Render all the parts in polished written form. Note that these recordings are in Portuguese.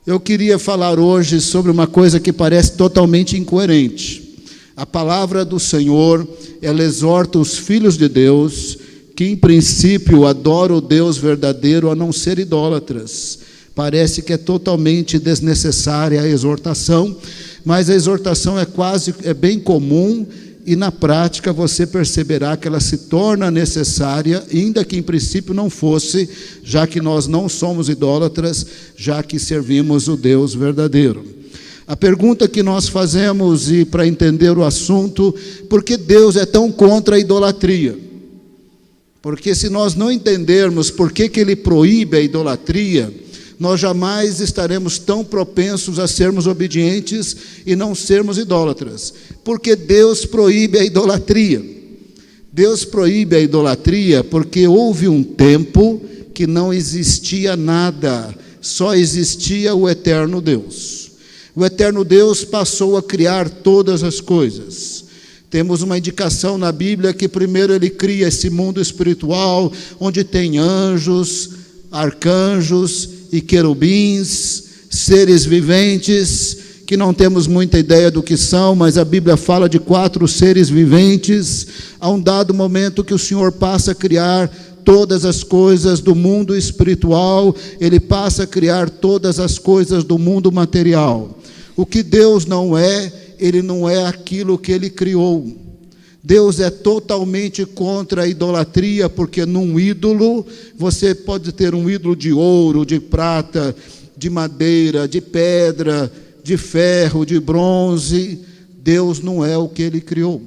Eu queria falar hoje sobre uma coisa que parece totalmente incoerente. A palavra do Senhor, ela exorta os filhos de Deus, que em princípio adoram o Deus verdadeiro, a não ser idólatras. Parece que é totalmente desnecessária a exortação, mas a exortação é bem comum, e na prática você perceberá que ela se torna necessária, ainda que em princípio não fosse, já que nós não somos idólatras, já que servimos o Deus verdadeiro. A pergunta que nós fazemos, e para entender o assunto, por que Deus é tão contra a idolatria? Porque se nós não entendermos por que Ele proíbe a idolatria, nós jamais estaremos tão propensos a sermos obedientes e não sermos idólatras. Porque Deus proíbe a idolatria. Deus proíbe a idolatria porque houve um tempo que não existia nada, só existia o eterno Deus. O eterno Deus passou a criar todas as coisas. Temos uma indicação na Bíblia que primeiro Ele cria esse mundo espiritual, onde tem anjos, arcanjos e querubins, seres viventes, que não temos muita ideia do que são, mas a Bíblia fala de 4 seres viventes. Há um dado momento que o Senhor passa a criar todas as coisas do mundo espiritual, Ele passa a criar todas as coisas do mundo material. O que Deus não é, Ele não é aquilo que Ele criou. Deus é totalmente contra a idolatria, porque num ídolo, você pode ter um ídolo de ouro, de prata, de madeira, de pedra, de ferro, de bronze. Deus não é o que Ele criou.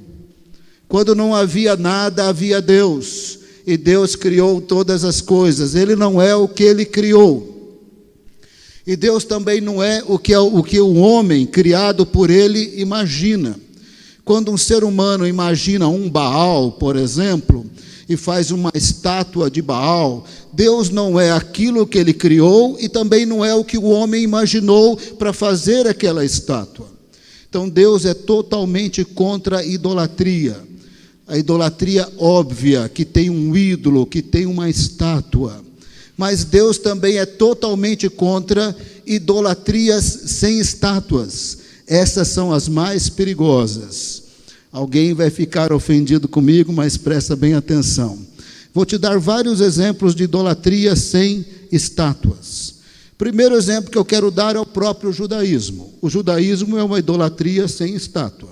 Quando não havia nada, havia Deus, e Deus criou todas as coisas. Ele não é o que Ele criou. E Deus também não é o que o homem, criado por Ele, imagina. Quando um ser humano imagina um Baal, por exemplo, e faz uma estátua de Baal, Deus não é aquilo que Ele criou e também não é o que o homem imaginou para fazer aquela estátua. Então Deus é totalmente contra a idolatria. A idolatria óbvia, que tem um ídolo, que tem uma estátua. Mas Deus também é totalmente contra idolatrias sem estátuas. Essas são as mais perigosas. Alguém vai ficar ofendido comigo, mas presta bem atenção. Vou te dar vários exemplos de idolatria sem estátuas. Primeiro exemplo que eu quero dar é o próprio judaísmo. O judaísmo é uma idolatria sem estátua.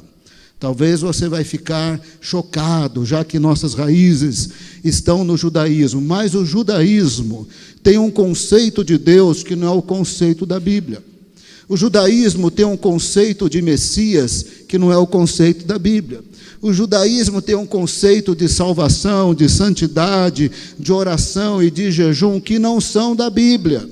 Talvez você vai ficar chocado, já que nossas raízes estão no judaísmo. Mas o judaísmo tem um conceito de Deus que não é o conceito da Bíblia. O judaísmo tem um conceito de Messias que não é o conceito da Bíblia. O judaísmo tem um conceito de salvação, de santidade, de oração e de jejum que não são da Bíblia.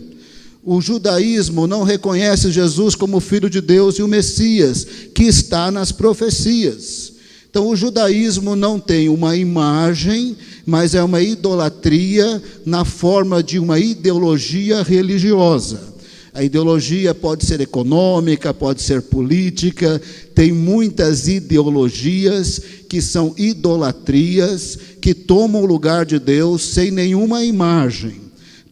O judaísmo não reconhece Jesus como Filho de Deus e o Messias, que está nas profecias. Então o judaísmo não tem uma imagem, mas é uma idolatria na forma de uma ideologia religiosa. A ideologia pode ser econômica, pode ser política, tem muitas ideologias que são idolatrias, que tomam o lugar de Deus sem nenhuma imagem.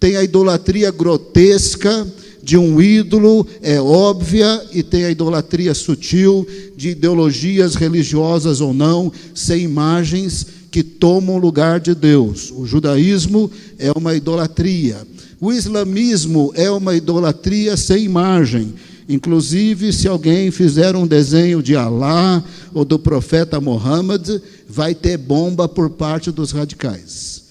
Tem a idolatria grotesca de um ídolo, é óbvia, e tem a idolatria sutil de ideologias religiosas ou não, sem imagens, que tomam o lugar de Deus. O judaísmo é uma idolatria. O islamismo é uma idolatria sem imagem. Inclusive, se alguém fizer um desenho de Alá ou do profeta Muhammad, vai ter bomba por parte dos radicais.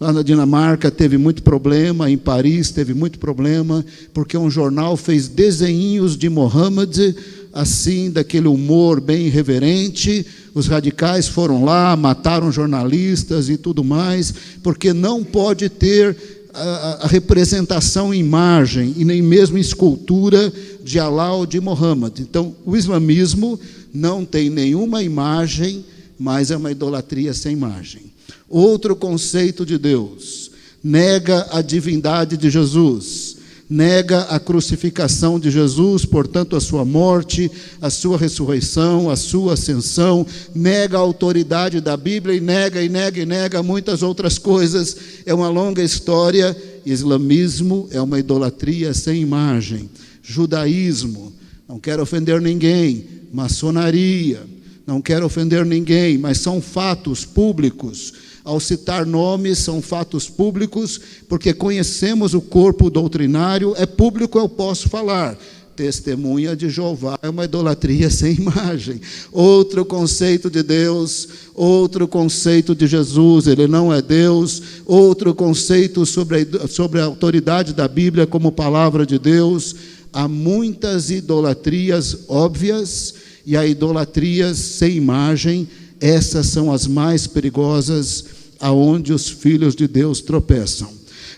Lá na Dinamarca teve muito problema, em Paris teve muito problema, porque um jornal fez desenhinhos de Muhammad, assim, daquele humor bem irreverente. Os radicais foram lá, mataram jornalistas e tudo mais, porque não pode ter a representação em imagem e nem mesmo em escultura de Alá ou de Muhammad. Então, o islamismo não tem nenhuma imagem, mas é uma idolatria sem imagem. Outro conceito de Deus: nega a divindade de Jesus, nega a crucificação de Jesus, portanto a sua morte, a sua ressurreição, a sua ascensão, nega a autoridade da Bíblia e nega muitas outras coisas. É uma longa história Islamismo é uma idolatria sem imagem. Judaísmo, não quero ofender ninguém. Maçonaria, não quero ofender ninguém, mas são fatos públicos. Ao citar nomes, são fatos públicos, porque conhecemos o corpo doutrinário, é público, eu posso falar. Testemunha de Jeová é uma idolatria sem imagem. Outro conceito de Deus, outro conceito de Jesus, ele não é Deus. Outro conceito sobre a autoridade da Bíblia como palavra de Deus. Há muitas idolatrias óbvias e há idolatrias sem imagem. Essas são as mais perigosas, aonde os filhos de Deus tropeçam.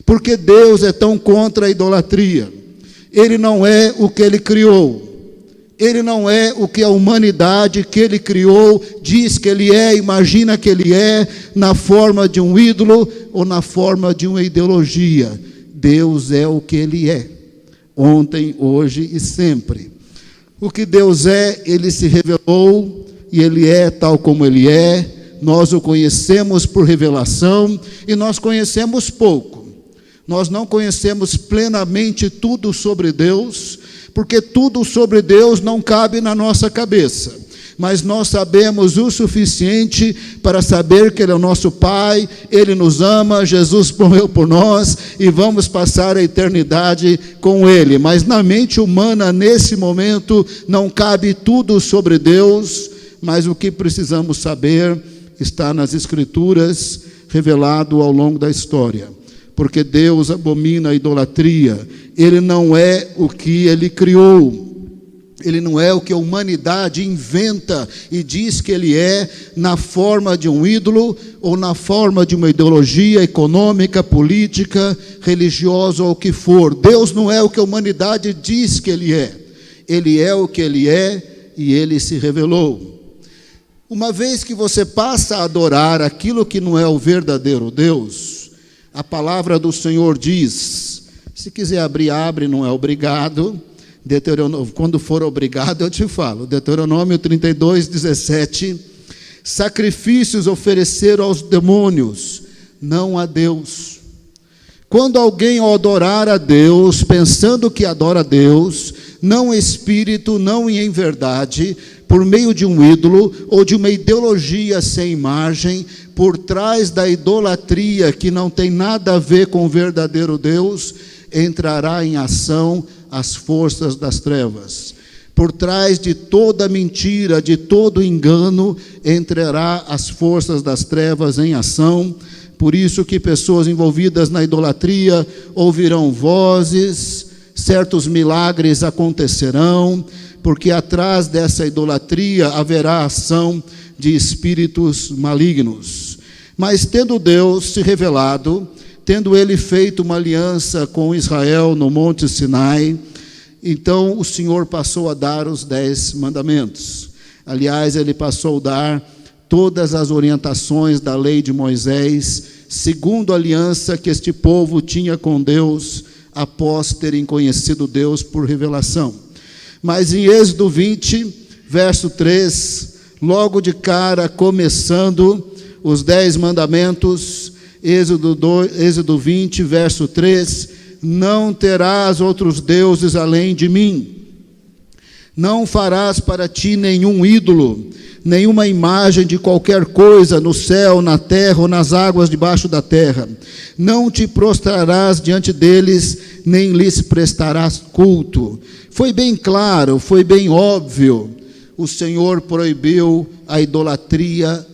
Porque Deus é tão contra a idolatria. Ele não é o que Ele criou. Ele não é o que a humanidade que Ele criou diz que Ele é, imagina que Ele é, na forma de um ídolo ou na forma de uma ideologia. Deus é o que Ele é, ontem, hoje e sempre. O que Deus é, Ele se revelou e Ele é tal como Ele é. Nós o conhecemos por revelação e nós conhecemos pouco. Nós não conhecemos plenamente tudo sobre Deus, porque tudo sobre Deus não cabe na nossa cabeça. Mas nós sabemos o suficiente para saber que Ele é o nosso Pai, Ele nos ama, Jesus morreu por nós e vamos passar a eternidade com Ele. Mas na mente humana, nesse momento, não cabe tudo sobre Deus, mas o que precisamos saber está nas Escrituras, revelado ao longo da história. Porque Deus abomina a idolatria. Ele não é o que Ele criou. Ele não é o que a humanidade inventa e diz que Ele é, na forma de um ídolo ou na forma de uma ideologia econômica, política, religiosa ou o que for. Deus não é o que a humanidade diz que Ele é. Ele é o que Ele é e Ele se revelou. Uma vez que você passa a adorar aquilo que não é o verdadeiro Deus, a palavra do Senhor diz, se quiser abrir, abre, não é obrigado. Quando for obrigado, eu te falo. Deuteronômio 32, 17. Sacrifícios ofereceram aos demônios, não a Deus. Quando alguém adorar a Deus, pensando que adora a Deus, não em espírito, não em verdade, por meio de um ídolo ou de uma ideologia sem imagem, por trás da idolatria que não tem nada a ver com o verdadeiro Deus, entrará em ação as forças das trevas. Por trás de toda mentira, de todo engano, entrará as forças das trevas em ação. Por isso que pessoas envolvidas na idolatria ouvirão vozes, certos milagres acontecerão, porque atrás dessa idolatria haverá ação de espíritos malignos. Mas tendo Deus se revelado, tendo Ele feito uma aliança com Israel no Monte Sinai, então o Senhor passou a dar os 10 mandamentos. Aliás, Ele passou a dar todas as orientações da lei de Moisés, segundo a aliança que este povo tinha com Deus, após terem conhecido Deus por revelação. Mas em Êxodo 20, verso 3, logo de cara, começando os 10 mandamentos, Êxodo 20, verso 3, não terás outros deuses além de mim, não farás para ti nenhum ídolo, nenhuma imagem de qualquer coisa no céu, na terra ou nas águas debaixo da terra, não te prostrarás diante deles, nem lhes prestarás culto. Foi bem claro, foi bem óbvio. O Senhor proibiu a idolatria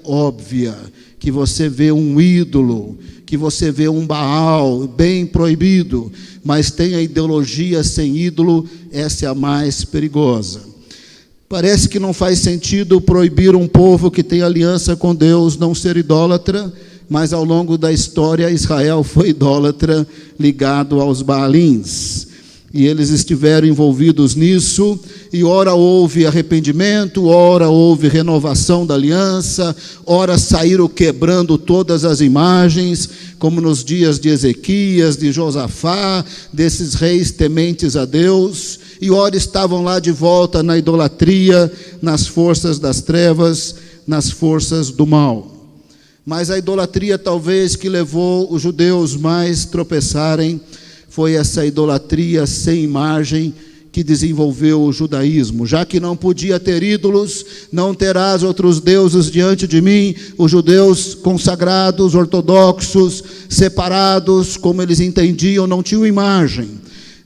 óbvia, que você vê um ídolo, que você vê um Baal, bem proibido, mas tem a ideologia sem ídolo, essa é a mais perigosa. Parece que não faz sentido proibir um povo que tem aliança com Deus não ser idólatra, mas ao longo da história Israel foi idólatra, ligado aos Baalins. E eles estiveram envolvidos nisso, e ora houve arrependimento, ora houve renovação da aliança, ora saíram quebrando todas as imagens, como nos dias de Ezequias, de Josafá, desses reis tementes a Deus, e ora estavam lá de volta na idolatria, nas forças das trevas, nas forças do mal. Mas a idolatria talvez que levou os judeus mais tropeçarem foi essa idolatria sem imagem que desenvolveu o judaísmo. Já que não podia ter ídolos, não terás outros deuses diante de mim. Os judeus consagrados, ortodoxos, separados, como eles entendiam, não tinham imagem.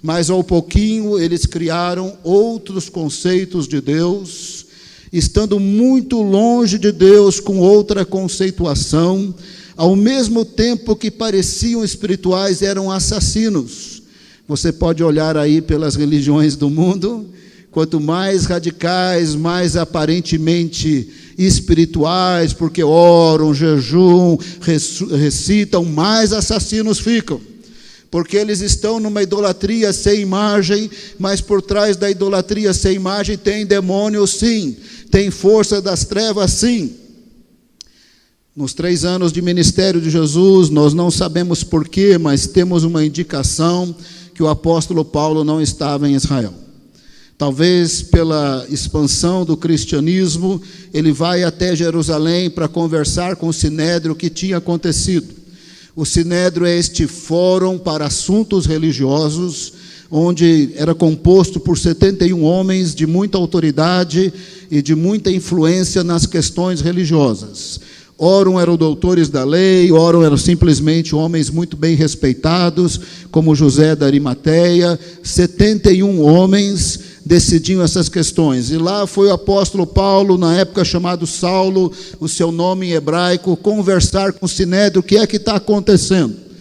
Mas ao pouquinho eles criaram outros conceitos de Deus, estando muito longe de Deus com outra conceituação, ao mesmo tempo que pareciam espirituais, eram assassinos. Você pode olhar aí pelas religiões do mundo, quanto mais radicais, mais aparentemente espirituais, porque oram, jejuam, recitam, mais assassinos ficam. Porque eles estão numa idolatria sem imagem, mas por trás da idolatria sem imagem tem demônio sim, tem força das trevas sim. Nos 3 anos de ministério de Jesus, nós não sabemos porquê, mas temos uma indicação que o apóstolo Paulo não estava em Israel. Talvez pela expansão do cristianismo, ele vai até Jerusalém para conversar com o Sinédrio o que tinha acontecido. O Sinédrio é este fórum para assuntos religiosos, onde era composto por 71 homens de muita autoridade e de muita influência nas questões religiosas. Ora eram doutores da lei, ora eram simplesmente homens muito bem respeitados, como José da Arimateia. 71 homens decidiam essas questões. E lá foi o apóstolo Paulo, na época chamado Saulo, o seu nome em hebraico, conversar com o Sinédrio, o que é que está acontecendo.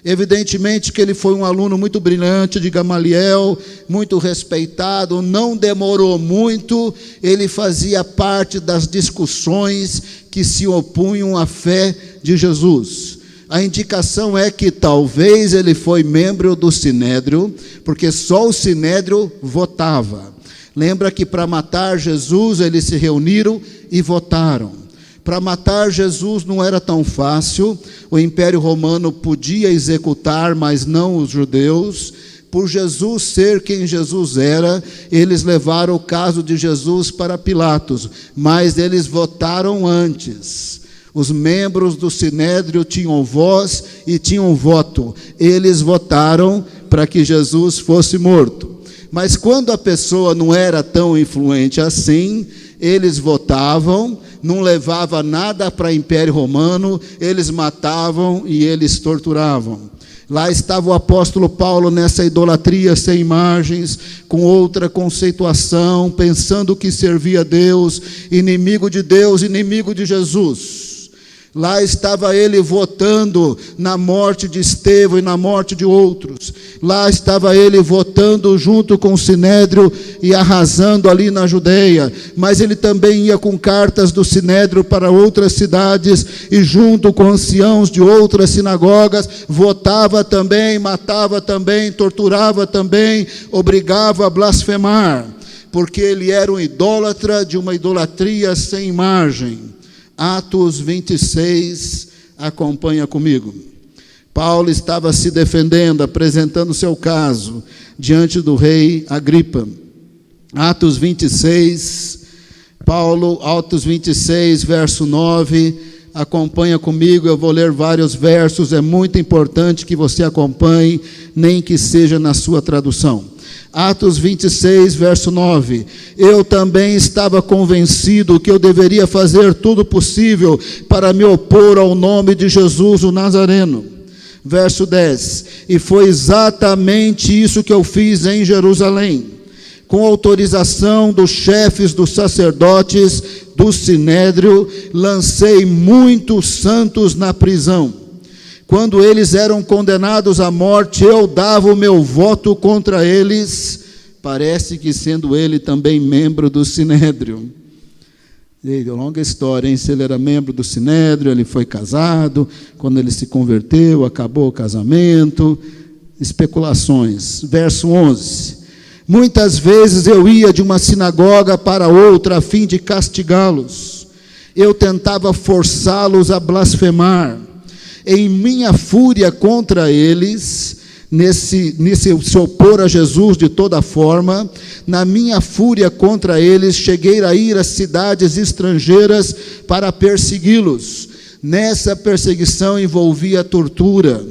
Evidentemente que ele foi um aluno muito brilhante de Gamaliel, muito respeitado, não demorou muito, ele fazia parte das discussões que se opunham à fé de Jesus. A indicação é que talvez ele foi membro do Sinédrio, porque só o Sinédrio votava. Lembra que para matar Jesus eles se reuniram e votaram. Para matar Jesus não era tão fácil, o Império Romano podia executar, mas não os judeus. Por Jesus ser quem Jesus era, eles levaram o caso de Jesus para Pilatos, mas eles votaram antes. Os membros do Sinédrio tinham voz e tinham voto. Eles votaram para que Jesus fosse morto. Mas quando a pessoa não era tão influente assim, eles votavam, não levava nada para o Império Romano, eles matavam e eles torturavam. Lá estava o apóstolo Paulo nessa idolatria sem imagens, com outra conceituação, pensando que servia a Deus, inimigo de Deus, inimigo de Jesus. Lá estava ele votando na morte de Estevão e na morte de outros. Lá estava ele votando junto com o Sinédrio e arrasando ali na Judeia. Mas ele também ia com cartas do Sinédrio para outras cidades e junto com anciãos de outras sinagogas, votava também, matava também, torturava também, obrigava a blasfemar, porque ele era um idólatra de uma idolatria sem imagem. Atos 26, acompanha comigo. Paulo estava se defendendo, apresentando seu caso diante do rei Agripa. Atos 26, Atos 26, verso 9, acompanha comigo, eu vou ler vários versos, é muito importante que você acompanhe, nem que seja na sua tradução. Atos 26, verso 9. Eu também estava convencido que eu deveria fazer tudo possível para me opor ao nome de Jesus o Nazareno. Verso 10. E foi exatamente isso que eu fiz em Jerusalém. Com autorização dos chefes dos sacerdotes do Sinédrio, lancei muitos santos na prisão. Quando eles eram condenados à morte, eu dava o meu voto contra eles, parece que sendo ele também membro do Sinédrio. E longa história, hein? Se ele era membro do Sinédrio, ele foi casado, quando ele se converteu, acabou o casamento, especulações. Verso 11. Muitas vezes eu ia de uma sinagoga para outra a fim de castigá-los. Eu tentava forçá-los a blasfemar. Em minha fúria contra eles, nesse se opor a Jesus de toda forma, na minha fúria contra eles, cheguei a ir às cidades estrangeiras para persegui-los. Nessa perseguição envolvia tortura,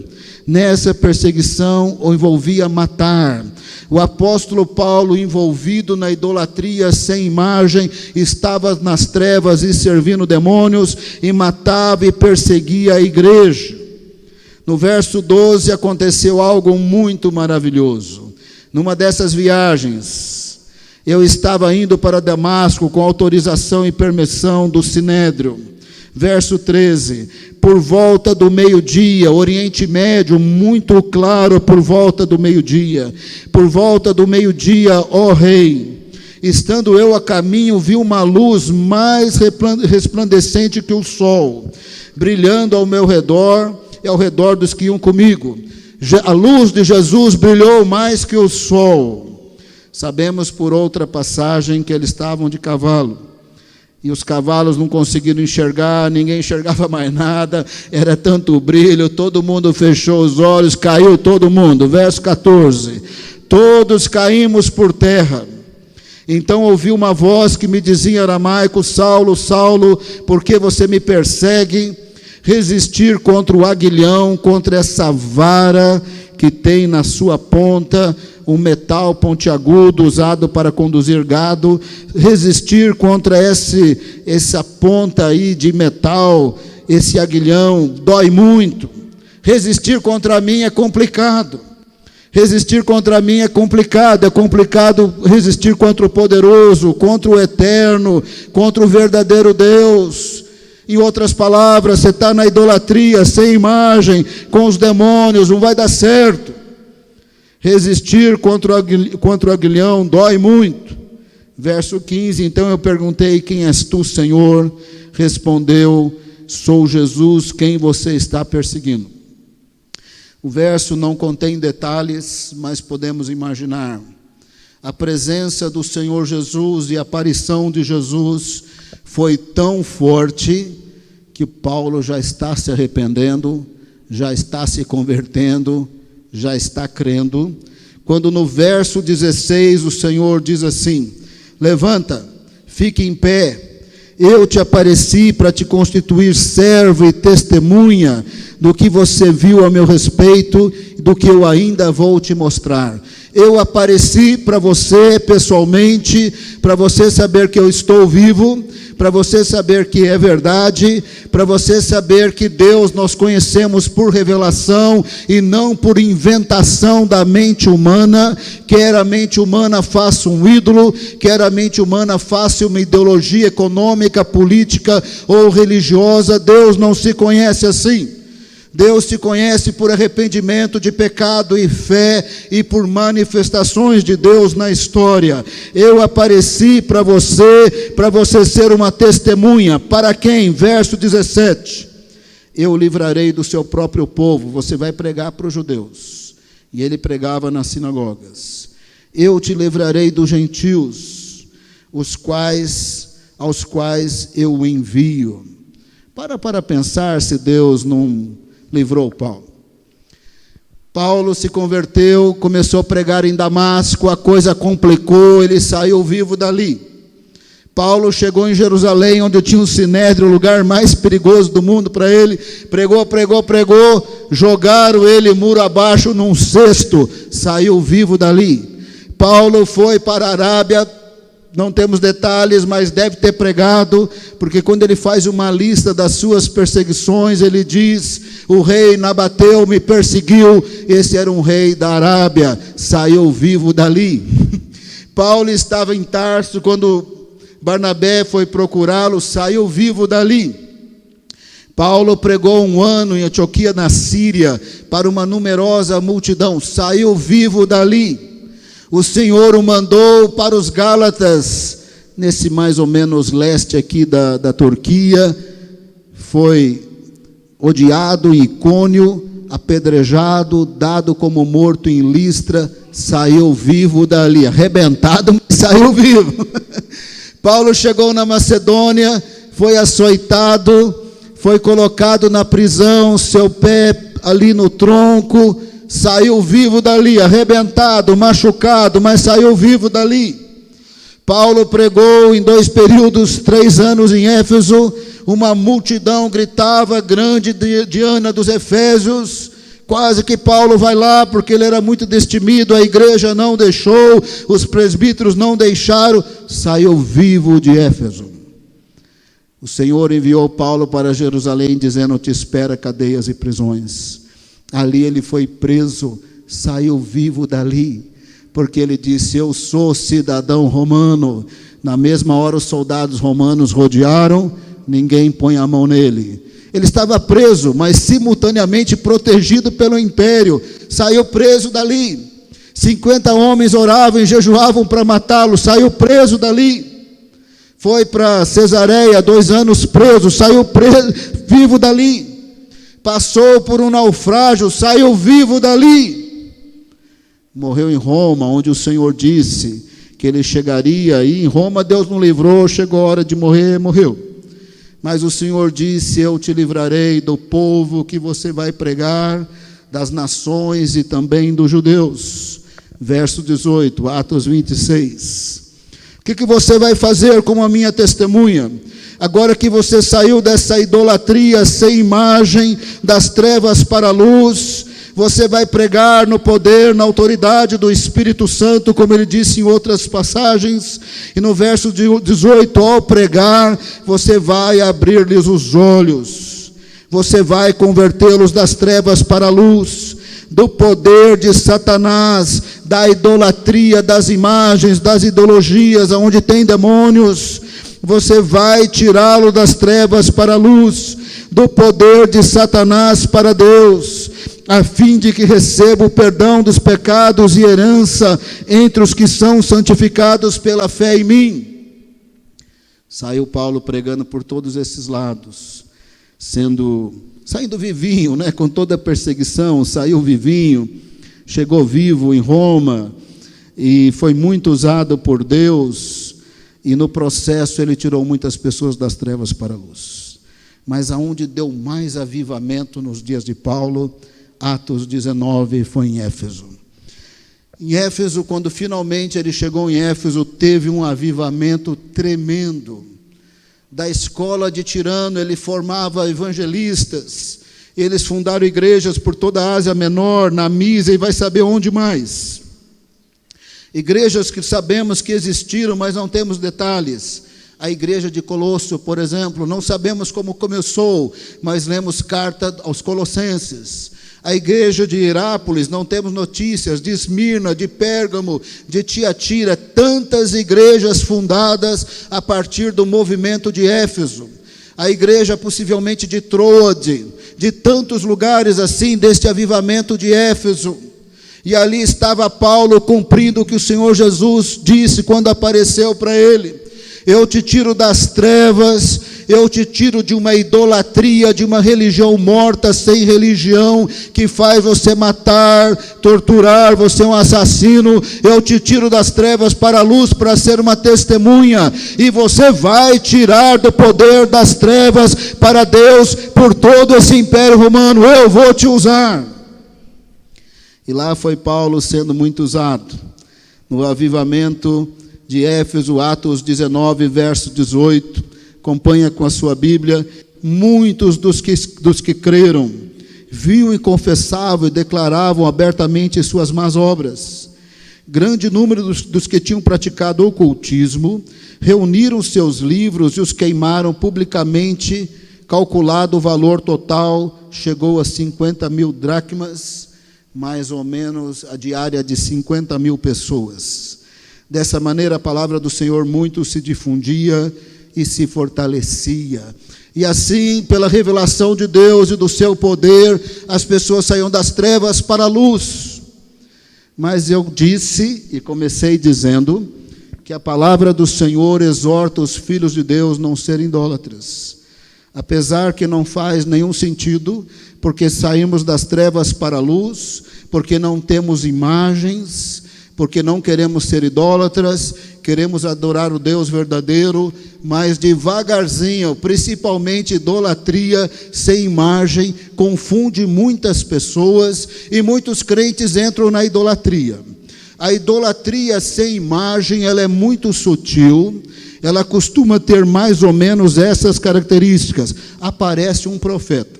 nessa perseguição envolvia matar. O apóstolo Paulo, envolvido na idolatria sem imagem, estava nas trevas e servindo demônios, e matava e perseguia a igreja. No verso 12 aconteceu algo muito maravilhoso. Numa dessas viagens, eu estava indo para Damasco com autorização e permissão do Sinédrio. Verso 13, por volta do meio-dia, Oriente Médio, muito claro, por volta do meio-dia, ó rei, estando eu a caminho, vi uma luz mais resplandecente que o sol, brilhando ao meu redor e ao redor dos que iam comigo. A luz de Jesus brilhou mais que o sol. Sabemos por outra passagem que eles estavam de cavalo. E os cavalos não conseguiram enxergar, ninguém enxergava mais nada, era tanto brilho, todo mundo fechou os olhos, caiu todo mundo. Verso 14, todos caímos por terra. Então ouvi uma voz que me dizia em aramaico, Saulo, Saulo, por que você me persegue? Resistir contra o aguilhão, contra essa vara que tem na sua ponta, um metal pontiagudo usado para conduzir gado, resistir contra essa ponta aí de metal, esse aguilhão, dói muito. Resistir contra mim é complicado. Resistir contra mim é complicado resistir contra o poderoso, contra o eterno, contra o verdadeiro Deus. Em outras palavras, você está na idolatria, sem imagem, com os demônios, não vai dar certo. Resistir contra o aguilhão dói muito. Verso 15, então eu perguntei, quem és tu, Senhor? Respondeu, sou Jesus, quem você está perseguindo. O verso não contém detalhes, mas podemos imaginar. A presença do Senhor Jesus e a aparição de Jesus foi tão forte que Paulo já está se arrependendo, já está se convertendo, já está crendo, quando no verso 16 o Senhor diz assim, levanta, fique em pé, eu te apareci para te constituir servo e testemunha do que você viu a meu respeito e do que eu ainda vou te mostrar. Eu apareci para você pessoalmente, para você saber que eu estou vivo, para você saber que é verdade, para você saber que Deus nós conhecemos por revelação e não por inventação da mente humana, quer a mente humana faça um ídolo, quer a mente humana faça uma ideologia econômica, política ou religiosa. Deus não se conhece assim. Deus se conhece por arrependimento de pecado e fé e por manifestações de Deus na história. Eu apareci para você ser uma testemunha. Para quem? Verso 17. Eu o livrarei do seu próprio povo. Você vai pregar para os judeus. E ele pregava nas sinagogas. Eu te livrarei dos gentios, aos quais eu o envio. Para pensar se Deus não livrou Paulo. Paulo se converteu, começou a pregar em Damasco, a coisa complicou, ele saiu vivo dali. Paulo chegou em Jerusalém, onde tinha um sinédrio, o lugar mais perigoso do mundo para ele, pregou, jogaram ele muro abaixo num cesto, saiu vivo dali. Paulo foi para a Arábia, não temos detalhes, mas deve ter pregado, porque quando ele faz uma lista das suas perseguições, ele diz, o rei Nabateu me perseguiu, esse era um rei da Arábia, saiu vivo dali. Paulo estava em Tarso, quando Barnabé foi procurá-lo, saiu vivo dali. Paulo pregou 1 ano em Antioquia, na Síria, para uma numerosa multidão, saiu vivo dali. O Senhor o mandou para os Gálatas, nesse mais ou menos leste aqui da Turquia, foi odiado em Icônio, apedrejado, dado como morto em Listra, saiu vivo dali, arrebentado, mas saiu vivo. Paulo chegou na Macedônia, foi açoitado, foi colocado na prisão, seu pé ali no tronco, saiu vivo dali, arrebentado, machucado, mas saiu vivo dali. Paulo pregou em 2 períodos, 3 anos em Éfeso. Uma multidão gritava, grande Diana dos Efésios. Quase que Paulo vai lá, porque ele era muito destemido, a igreja não deixou, os presbíteros não deixaram, saiu vivo de Éfeso. O Senhor enviou Paulo para Jerusalém, dizendo: te espera cadeias e prisões. Ali ele foi preso, saiu vivo dali, porque ele disse: eu sou cidadão romano. Na mesma hora os soldados romanos rodearam, ninguém põe a mão nele. Ele estava preso, mas simultaneamente protegido pelo império. Saiu preso dali. 50 homens oravam e jejuavam para matá-lo. Saiu preso dali. Foi para Cesareia, 2 anos preso. Saiu preso, vivo dali. Passou por um naufrágio. Saiu vivo dali. Morreu em Roma, onde o Senhor disse que ele chegaria. E em Roma Deus não livrou. Chegou a hora de morrer, morreu. Mas o Senhor disse: eu te livrarei do povo que você vai pregar, das nações e também dos judeus. Verso 18, Atos 26. O que você vai fazer como a minha testemunha? Agora que você saiu dessa idolatria sem imagem, das trevas para a luz, você vai pregar no poder, na autoridade do Espírito Santo, como ele disse em outras passagens. E no verso 18, ao pregar, você vai abrir-lhes os olhos, você vai convertê-los das trevas para a luz, do poder de Satanás, da idolatria, das imagens, das ideologias, onde tem demônios. Você vai tirá-lo das trevas para a luz, do poder de Satanás para Deus, a fim de que receba o perdão dos pecados e herança entre os que são santificados pela fé em mim. Saiu Paulo pregando por todos esses lados, saindo vivinho, com toda a perseguição, saiu vivinho, chegou vivo em Roma, e foi muito usado por Deus, e no processo ele tirou muitas pessoas das trevas para a luz. Mas aonde deu mais avivamento nos dias de Paulo, Atos 19, foi em Éfeso. Em Éfeso, quando finalmente ele chegou em Éfeso, teve um avivamento tremendo. Da escola de Tirano, ele formava evangelistas. Eles fundaram igrejas por toda a Ásia Menor, na Mísia, e vai saber onde mais. Igrejas que sabemos que existiram, mas não temos detalhes. A igreja de Colosso, por exemplo, não sabemos como começou, mas lemos carta aos Colossenses. A igreja de Hierápolis, não temos notícias, de Esmirna, de Pérgamo, de Tiatira, tantas igrejas fundadas a partir do movimento de Éfeso. A igreja possivelmente de Troade, de tantos lugares assim, deste avivamento de Éfeso. E ali estava Paulo cumprindo o que o Senhor Jesus disse quando apareceu para ele: eu te tiro das trevas, eu te tiro de uma idolatria, de uma religião morta, sem religião, que faz você matar, torturar, você é um assassino. Eu te tiro das trevas para a luz, para ser uma testemunha, e você vai tirar do poder das trevas para Deus, por todo esse império romano. Eu vou te usar. E lá foi Paulo sendo muito usado, no avivamento de Éfeso, Atos 19, verso 18, acompanha com a sua Bíblia. Muitos dos que creram, viam e confessavam e declaravam abertamente suas más obras. Grande número dos que tinham praticado ocultismo, reuniram seus livros e os queimaram publicamente. Calculado o valor total, chegou a 50.000 dracmas, mais ou menos a diária de 50.000 pessoas. Dessa maneira, a palavra do Senhor muito se difundia e se fortalecia. E assim, pela revelação de Deus e do seu poder, as pessoas saíam das trevas para a luz. Mas eu disse, e comecei dizendo, que a palavra do Senhor exorta os filhos de Deus não serem idólatras. Apesar que não faz nenhum sentido, porque saímos das trevas para a luz, porque não temos imagens, porque não queremos ser idólatras, queremos adorar o Deus verdadeiro, mas devagarzinho, principalmente idolatria sem imagem, confunde muitas pessoas, e muitos crentes entram na idolatria. A idolatria sem imagem, ela é muito sutil, ela costuma ter mais ou menos essas características. Aparece um profeta.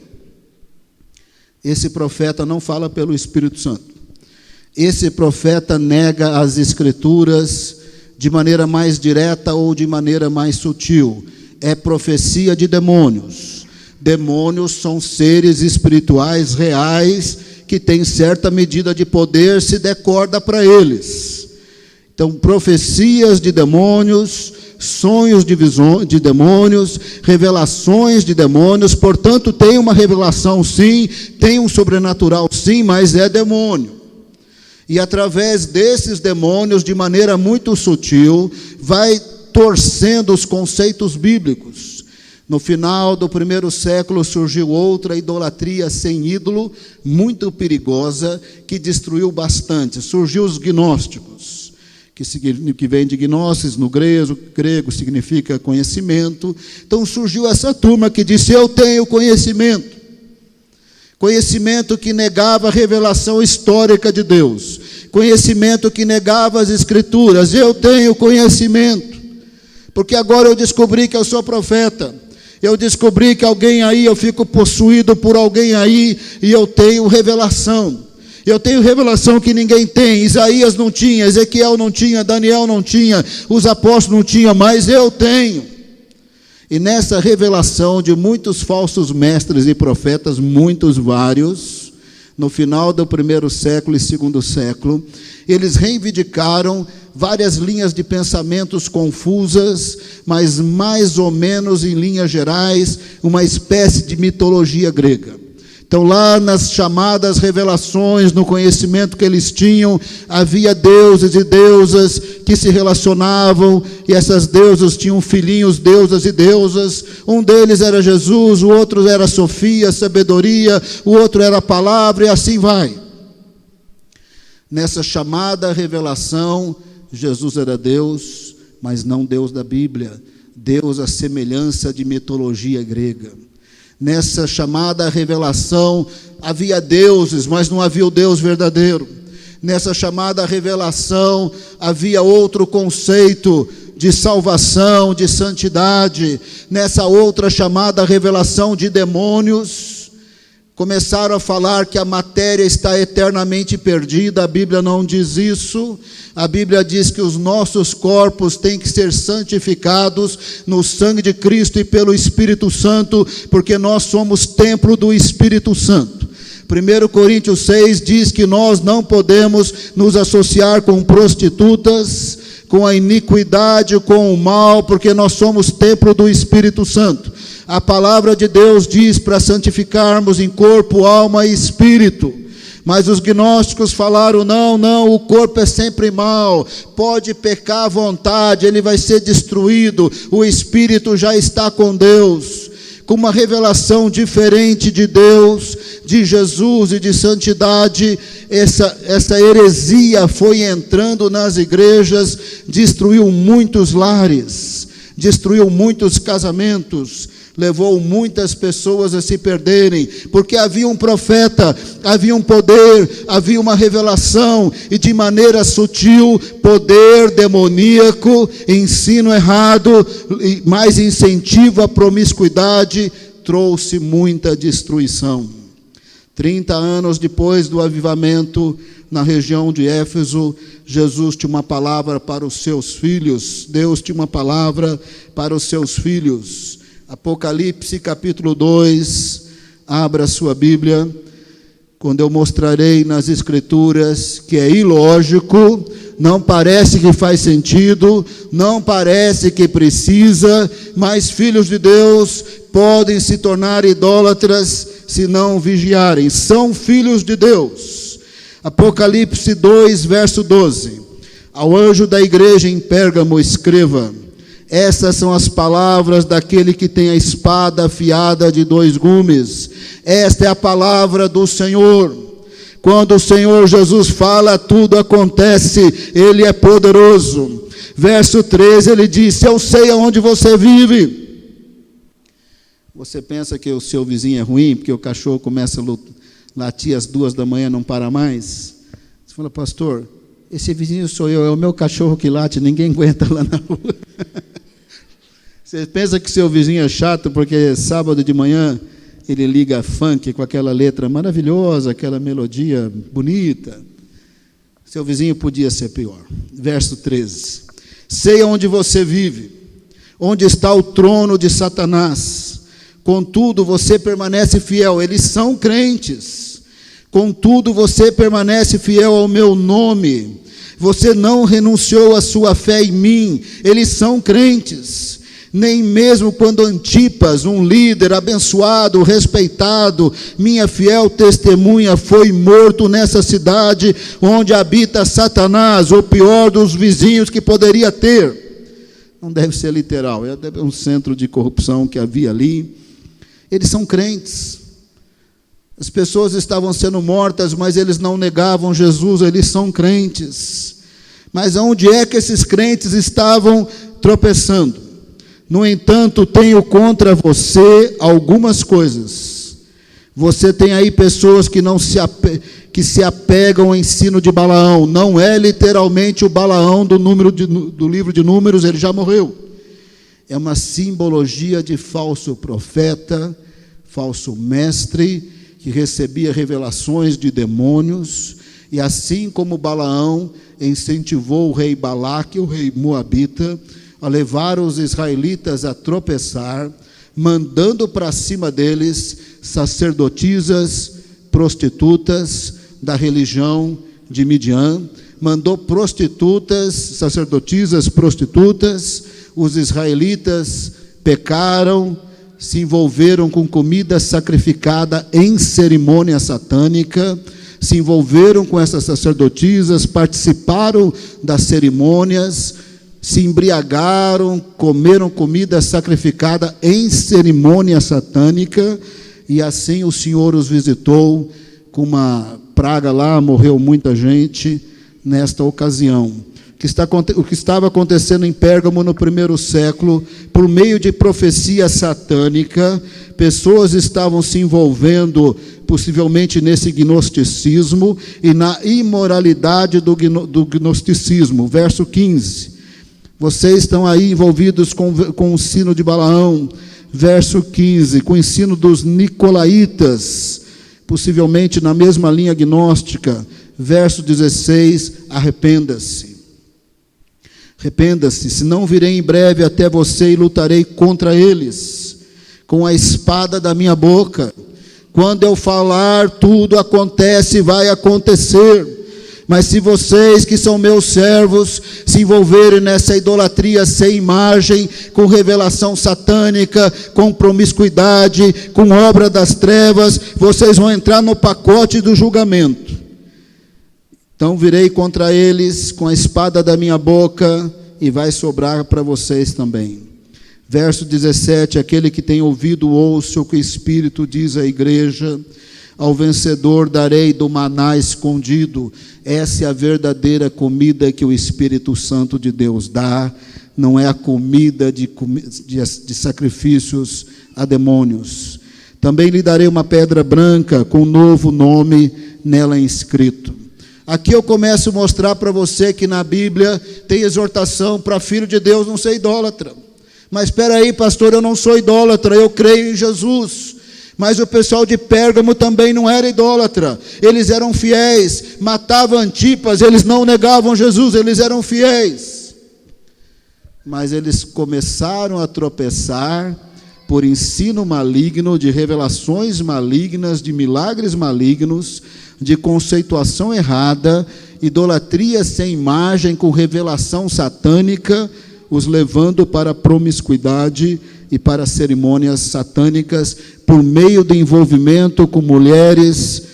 Esse profeta não fala pelo Espírito Santo. Esse profeta nega as Escrituras de maneira mais direta ou de maneira mais sutil. É profecia de demônios. Demônios são seres espirituais reais que têm certa medida de poder, se der corda para eles. Então, profecias de demônios, sonhos de demônios, revelações de demônios. Portanto, tem uma revelação sim, tem um sobrenatural sim, mas é demônio. E através desses demônios, de maneira muito sutil, vai torcendo os conceitos bíblicos. No final do primeiro século surgiu outra idolatria sem ídolo, muito perigosa, que destruiu bastante. Surgiu os gnósticos, que vem de gnosis, no grego significa conhecimento. Então surgiu essa turma que disse: eu tenho conhecimento. Conhecimento que negava a revelação histórica de Deus. Conhecimento que negava as Escrituras. Eu tenho conhecimento, porque agora eu descobri que eu sou profeta. Eu descobri que alguém aí, eu fico possuído por alguém aí, e eu tenho revelação. Eu tenho revelação que ninguém tem. Isaías não tinha, Ezequiel não tinha, Daniel não tinha, os apóstolos não tinham, mas eu tenho. E nessa revelação de muitos falsos mestres e profetas, muitos vários, no final do primeiro século e segundo século, eles reivindicaram várias linhas de pensamentos confusas, mas mais ou menos em linhas gerais, uma espécie de mitologia grega. Então, lá nas chamadas revelações, no conhecimento que eles tinham, havia deuses e deusas que se relacionavam, e essas deusas tinham filhinhos, deusas e deusas. Um deles era Jesus, o outro era Sofia, sabedoria, o outro era a palavra, e assim vai. Nessa chamada revelação, Jesus era Deus, mas não Deus da Bíblia, Deus à semelhança de mitologia grega. Nessa chamada revelação, havia deuses, mas não havia o Deus verdadeiro. Nessa chamada revelação, havia outro conceito de salvação, de santidade. Nessa outra chamada revelação de demônios, começaram a falar que a matéria está eternamente perdida. A Bíblia não diz isso. A Bíblia diz que os nossos corpos têm que ser santificados no sangue de Cristo e pelo Espírito Santo, porque nós somos templo do Espírito Santo. 1 Coríntios 6 diz que nós não podemos nos associar com prostitutas, com a iniquidade, com o mal, porque nós somos templo do Espírito Santo. A palavra de Deus diz para santificarmos em corpo, alma e espírito. Mas os gnósticos falaram: não, o corpo é sempre mau, pode pecar à vontade, ele vai ser destruído, o espírito já está com Deus. Com uma revelação diferente de Deus, de Jesus e de santidade, essa heresia foi entrando nas igrejas, destruiu muitos lares, destruiu muitos casamentos, levou muitas pessoas a se perderem, porque havia um profeta, havia um poder, havia uma revelação, e de maneira sutil, poder demoníaco, ensino errado, mais incentivo à promiscuidade, trouxe muita destruição. 30 anos depois do avivamento, na região de Éfeso, Jesus tinha uma palavra para os seus filhos, Deus tinha uma palavra para os seus filhos. Apocalipse capítulo 2, abra sua Bíblia, quando eu mostrarei nas Escrituras que é ilógico, não parece que faz sentido, não parece que precisa, mas filhos de Deus podem se tornar idólatras se não vigiarem, são filhos de Deus. Apocalipse 2, verso 12, ao anjo da igreja em Pérgamo escreva: essas são as palavras daquele que tem a espada afiada de 2 gumes. Esta é a palavra do Senhor. Quando o Senhor Jesus fala, tudo acontece. Ele é poderoso. Verso 13, ele diz: eu sei aonde você vive. Você pensa que o seu vizinho é ruim, porque o cachorro começa a latir às 2 da manhã e não para mais? Você fala: pastor, Esse vizinho sou eu, é o meu cachorro que late, ninguém aguenta lá na rua. Você pensa que seu vizinho é chato porque sábado de manhã ele liga funk com aquela letra maravilhosa, aquela melodia bonita. Seu vizinho podia ser pior. Verso 13. Sei onde você vive, onde está o trono de Satanás. Contudo, você permanece fiel. Eles são crentes. Contudo, você permanece fiel ao meu nome. Você não renunciou à sua fé em mim. Eles são crentes. Nem mesmo quando Antipas, um líder abençoado, respeitado, minha fiel testemunha, foi morto nessa cidade onde habita Satanás, o pior dos vizinhos que poderia ter. Não deve ser literal, é um centro de corrupção que havia ali. Eles são crentes. As pessoas estavam sendo mortas, mas eles não negavam Jesus, eles são crentes. Mas onde é que esses crentes estavam tropeçando? No entanto, tenho contra você algumas coisas. Você tem aí pessoas que que se apegam ao ensino de Balaão. Não é literalmente o Balaão do livro de Números, ele já morreu. É uma simbologia de falso profeta, falso mestre, que recebia revelações de demônios. E assim como Balaão incentivou o rei Balaque, o rei Moabita, a levar os israelitas a tropeçar, mandando para cima deles sacerdotisas, prostitutas da religião de Midian, mandou prostitutas, sacerdotisas, prostitutas, os israelitas pecaram, se envolveram com comida sacrificada em cerimônia satânica, se envolveram com essas sacerdotisas, participaram das cerimônias, se embriagaram, comeram comida sacrificada em cerimônia satânica, e assim o Senhor os visitou com uma praga lá, morreu muita gente nesta ocasião. O que estava acontecendo em Pérgamo no primeiro século, por meio de profecia satânica, pessoas estavam se envolvendo possivelmente nesse gnosticismo e na imoralidade do gnosticismo. Verso 15. Vocês estão aí envolvidos com o ensino de Balaão. Verso 15, com o ensino dos nicolaítas, possivelmente na mesma linha gnóstica. Verso 16, arrependa-se. Arrependa-se, senão virei em breve até você e lutarei contra eles, com a espada da minha boca. Quando eu falar, tudo acontece e vai acontecer. Mas se vocês que são meus servos se envolverem nessa idolatria sem imagem, com revelação satânica, com promiscuidade, com obra das trevas, vocês vão entrar no pacote do julgamento. Então virei contra eles com a espada da minha boca e vai sobrar para vocês também. Verso 17, aquele que tem ouvido ouça o que o Espírito diz à igreja. Ao vencedor darei do maná escondido. Essa é a verdadeira comida que o Espírito Santo de Deus dá. Não é a comida de sacrifícios a demônios. Também lhe darei uma pedra branca com um novo nome nela inscrito. Aqui eu começo a mostrar para você que na Bíblia tem exortação para filho de Deus não ser idólatra. Mas espera aí, pastor, eu não sou idólatra, eu creio em Jesus. Mas o pessoal de Pérgamo também não era idólatra. Eles eram fiéis, matavam Antipas, eles não negavam Jesus, eles eram fiéis. Mas eles começaram a tropeçar por ensino maligno, de revelações malignas, de milagres malignos, de conceituação errada, idolatria sem imagem, com revelação satânica, os levando para a promiscuidade e para cerimônias satânicas, por meio de envolvimento com mulheres,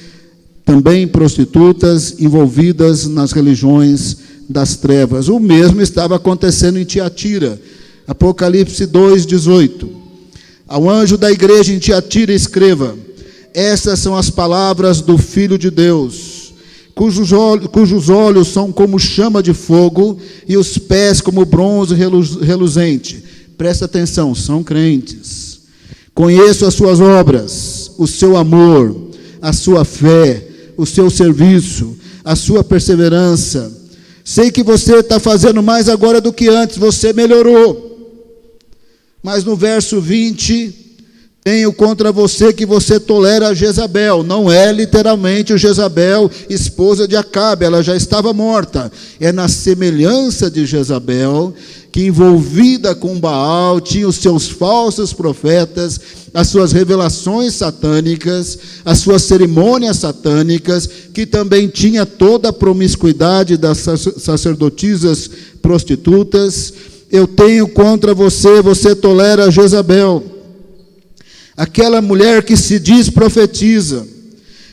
também prostitutas, envolvidas nas religiões das trevas. O mesmo estava acontecendo em Tiatira. Apocalipse 2:18. Ao anjo da igreja em Tiatira escreva: essas são as palavras do Filho de Deus, cujos olhos são como chama de fogo e os pés como bronze reluzente. Presta atenção, são crentes. Conheço as suas obras, o seu amor, a sua fé, o seu serviço, a sua perseverança. Sei que você está fazendo mais agora do que antes, você melhorou. Mas no verso 20, tenho contra você que você tolera a Jezabel. Não é literalmente o Jezabel, esposa de Acabe, ela já estava morta. É na semelhança de Jezabel, que envolvida com Baal, tinha os seus falsos profetas, as suas revelações satânicas, as suas cerimônias satânicas, que também tinha toda a promiscuidade das sacerdotisas prostitutas. Eu tenho contra você, você tolera a Jezabel, aquela mulher que se diz profetiza.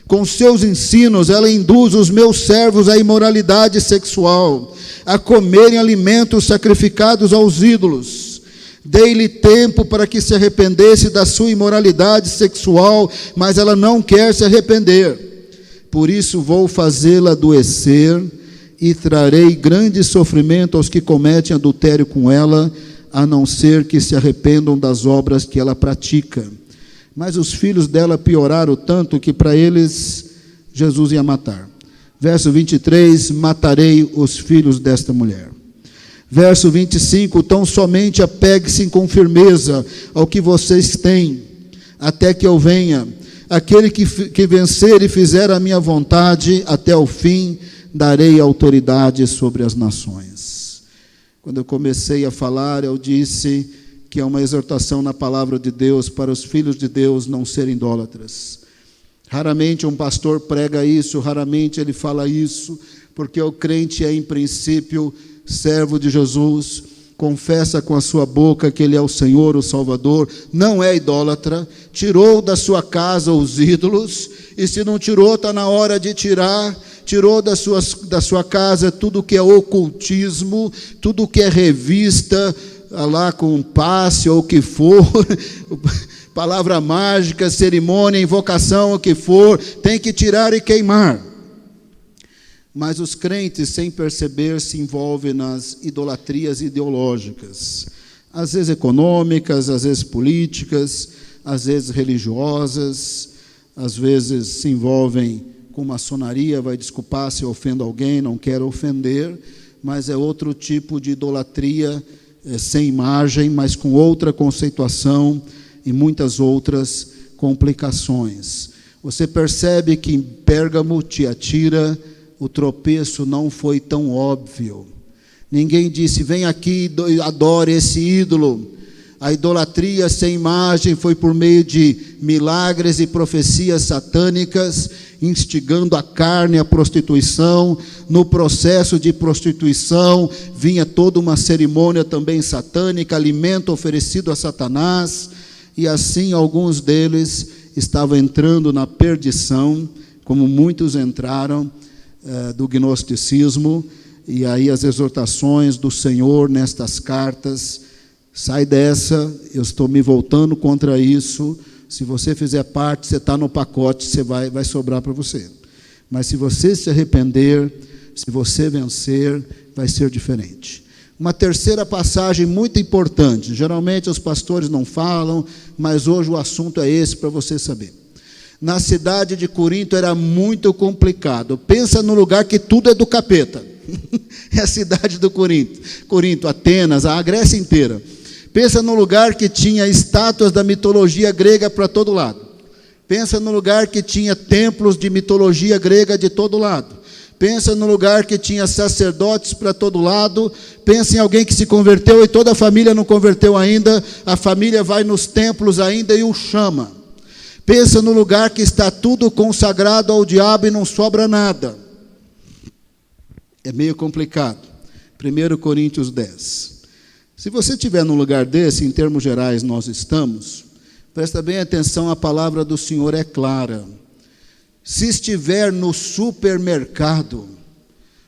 Com seus ensinos ela induz os meus servos à imoralidade sexual, a comerem alimentos sacrificados aos ídolos. Dei-lhe tempo para que se arrependesse da sua imoralidade sexual, mas ela não quer se arrepender. Por isso vou fazê-la adoecer e trarei grande sofrimento aos que cometem adultério com ela, a não ser que se arrependam das obras que ela pratica. Mas os filhos dela pioraram tanto que para eles Jesus ia matar. Verso 23, matarei os filhos desta mulher. Verso 25, tão somente apegue-se com firmeza ao que vocês têm, até que eu venha. Aquele que vencer e fizer a minha vontade até o fim, darei autoridade sobre as nações. Quando eu comecei a falar, eu disse que é uma exortação na palavra de Deus para os filhos de Deus não serem idólatras. Raramente um pastor prega isso, raramente ele fala isso, porque o crente é, em princípio, servo de Jesus, confessa com a sua boca que Ele é o Senhor, o Salvador, não é idólatra, tirou da sua casa os ídolos, e se não tirou, está na hora de tirar. Tirou da sua casa tudo que é ocultismo, tudo que é revista, lá com passe ou o que for, palavra mágica, cerimônia, invocação, o que for, tem que tirar e queimar. Mas os crentes, sem perceber, se envolvem nas idolatrias ideológicas, às vezes econômicas, às vezes políticas, às vezes religiosas, às vezes se envolvem com maçonaria. Vai desculpar se eu ofendo alguém, não quero ofender, mas é outro tipo de idolatria, sem imagem, mas com outra conceituação e muitas outras complicações. Você percebe que em Pérgamo, Tiatira, o tropeço não foi tão óbvio. Ninguém disse, vem aqui e adore esse ídolo. A idolatria sem imagem foi por meio de milagres e profecias satânicas, instigando a carne à prostituição. No processo de prostituição vinha toda uma cerimônia também satânica, alimento oferecido a Satanás, e assim alguns deles estavam entrando na perdição, como muitos entraram do gnosticismo. E aí as exortações do Senhor nestas cartas: sai dessa, eu estou me voltando contra isso. Se você fizer parte, você está no pacote, você vai sobrar para você. Mas se você se arrepender, se você vencer, vai ser diferente. Uma terceira passagem muito importante, geralmente os pastores não falam, mas hoje o assunto é esse para você saber. Na cidade de Corinto era muito complicado. Pensa no lugar que tudo é do capeta. É a cidade do Corinto, Atenas, a Grécia inteira. Pensa no lugar que tinha estátuas da mitologia grega para todo lado. Pensa no lugar que tinha templos de mitologia grega de todo lado. Pensa no lugar que tinha sacerdotes para todo lado. Pensa em alguém que se converteu e toda a família não converteu ainda. A família vai nos templos ainda e o chama. Pensa no lugar que está tudo consagrado ao diabo e não sobra nada. É meio complicado. 1 Coríntios 10. Se você estiver num lugar desse, em termos gerais nós estamos, presta bem atenção, a palavra do Senhor é clara. Se estiver no supermercado,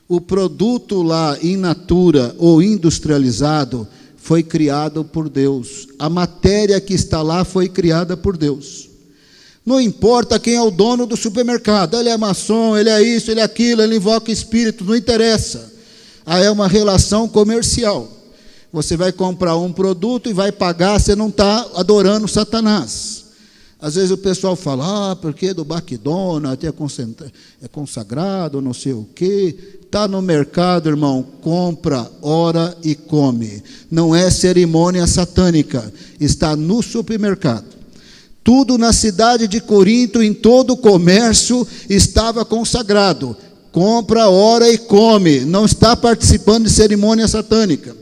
o produto lá in natura ou industrializado foi criado por Deus. A matéria que está lá foi criada por Deus. Não importa quem é o dono do supermercado, ele é maçom, ele é isso, ele é aquilo, ele invoca espíritos, não interessa. Aí é uma relação comercial. Você vai comprar um produto e vai pagar, você não está adorando Satanás. Às vezes o pessoal fala, porque do McDonald's é consagrado, não sei o quê. Está no mercado, irmão, compra, ora e come. Não é cerimônia satânica, está no supermercado. Tudo na cidade de Corinto, em todo o comércio, estava consagrado. Compra, ora e come. Não está participando de cerimônia satânica.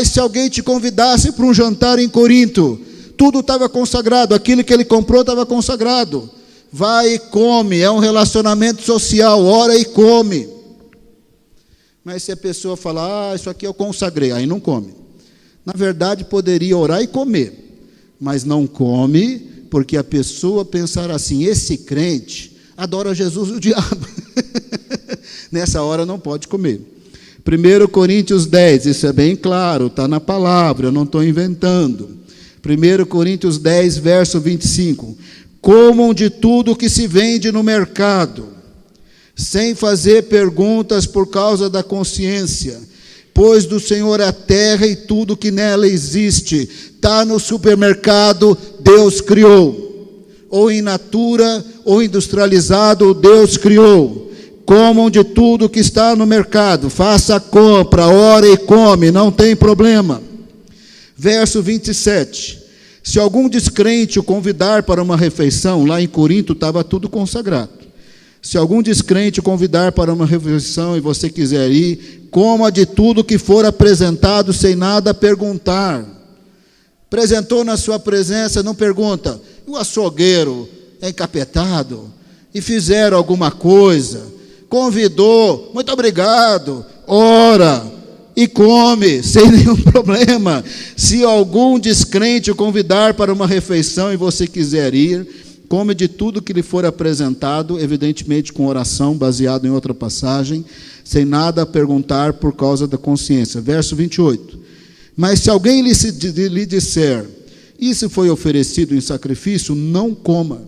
E se alguém te convidasse para um jantar em Corinto, tudo estava consagrado, aquilo que ele comprou estava consagrado. Vai e come, é um relacionamento social, ora e come. Mas se a pessoa falar, isso aqui eu consagrei, aí não come. Na verdade, poderia orar e comer, mas não come, porque a pessoa pensar assim, esse crente adora Jesus e o diabo. Nessa hora não pode comer. 1 Coríntios 10, isso é bem claro, está na palavra, eu não estou inventando. 1 Coríntios 10, verso 25. Comam de tudo que se vende no mercado, sem fazer perguntas por causa da consciência, pois do Senhor é a terra e tudo que nela existe. Está no supermercado, Deus criou. Ou in natura, ou industrializado, Deus criou. Comam de tudo que está no mercado, faça a compra, ora e come, não tem problema. Verso 27, se algum descrente o convidar para uma refeição, lá em Corinto estava tudo consagrado. Se algum descrente o convidar para uma refeição e você quiser ir, coma de tudo que for apresentado sem nada perguntar. Apresentou na sua presença, não pergunta, o açougueiro é encapetado? E fizeram alguma coisa, convidou, muito obrigado, ora e come, sem nenhum problema. Se algum descrente o convidar para uma refeição e você quiser ir, come de tudo que lhe for apresentado, evidentemente com oração, baseado em outra passagem, sem nada perguntar por causa da consciência. Verso 28. Mas se alguém lhe disser, isso foi oferecido em sacrifício, não coma,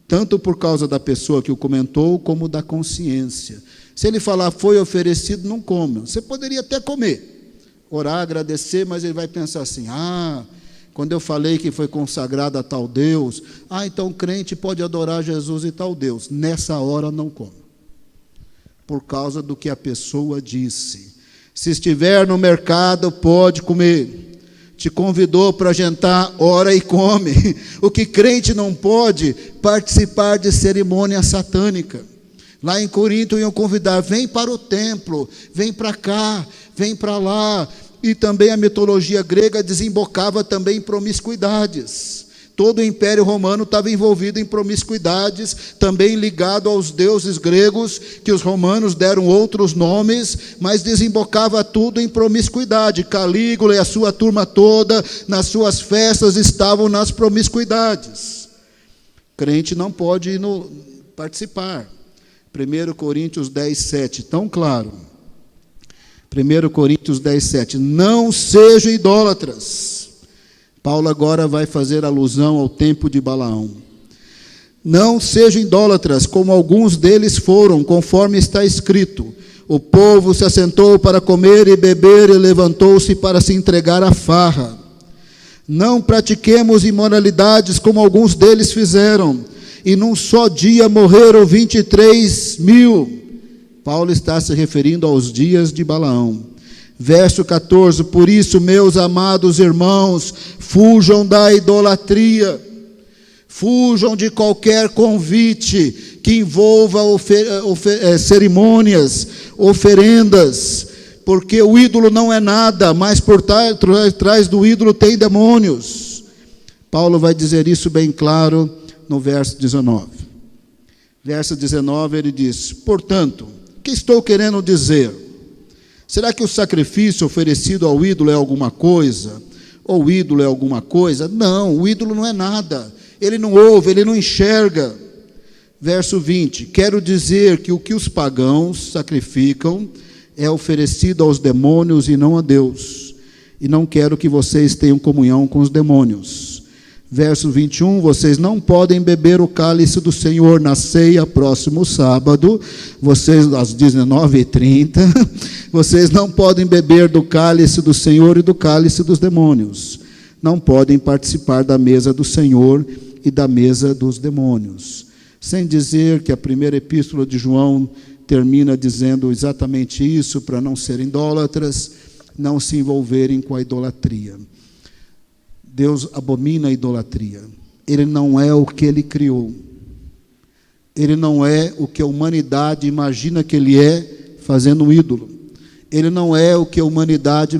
tanto por causa da pessoa que o comentou, como da consciência. Se ele falar, foi oferecido, não coma. Você poderia até comer, orar, agradecer, mas ele vai pensar assim, quando eu falei que foi consagrado a tal Deus, então o crente pode adorar Jesus e tal Deus. Nessa hora não coma, por causa do que a pessoa disse. Se estiver no mercado, pode comer. Te convidou para jantar, ora e come. O que crente não pode, participar de cerimônia satânica. Lá em Corinto iam convidar, vem para o templo, vem para cá, vem para lá. E também a mitologia grega desembocava também em promiscuidades. Todo o Império Romano estava envolvido em promiscuidades, também ligado aos deuses gregos, que os romanos deram outros nomes, mas desembocava tudo em promiscuidade. Calígula e a sua turma toda, nas suas festas, estavam nas promiscuidades. Crente não pode participar. 1 Coríntios 10, 7, tão claro. 1 Coríntios 10, 7, não sejam idólatras. Paulo agora vai fazer alusão ao tempo de Balaão. Não sejam idólatras, como alguns deles foram, conforme está escrito. O povo se assentou para comer e beber e levantou-se para se entregar à farra. Não pratiquemos imoralidades, como alguns deles fizeram, e num só dia morreram 23.000. Paulo está se referindo aos dias de Balaão. Verso 14, por isso, meus amados irmãos, fujam da idolatria, fujam de qualquer convite que envolva cerimônias, oferendas, porque o ídolo não é nada, mas por trás do ídolo tem demônios. Paulo vai dizer isso bem claro no verso 19. Verso 19 ele diz, portanto, o que estou querendo dizer? Será que o sacrifício oferecido ao ídolo é alguma coisa? Ou o ídolo é alguma coisa? Não, o ídolo não é nada. Ele não ouve, ele não enxerga. Verso 20, quero dizer que o que os pagãos sacrificam é oferecido aos demônios e não a Deus. E não quero que vocês tenham comunhão com os demônios. Verso 21, vocês não podem beber o cálice do Senhor na ceia próximo sábado, vocês às 19h30, vocês não podem beber do cálice do Senhor e do cálice dos demônios, não podem participar da mesa do Senhor e da mesa dos demônios. Sem dizer que a primeira epístola de João termina dizendo exatamente isso, para não serem idólatras, não se envolverem com a idolatria. Deus abomina a idolatria. Ele não é o que ele criou. Ele não é o que a humanidade imagina que ele é, fazendo um ídolo. Ele não é o que a humanidade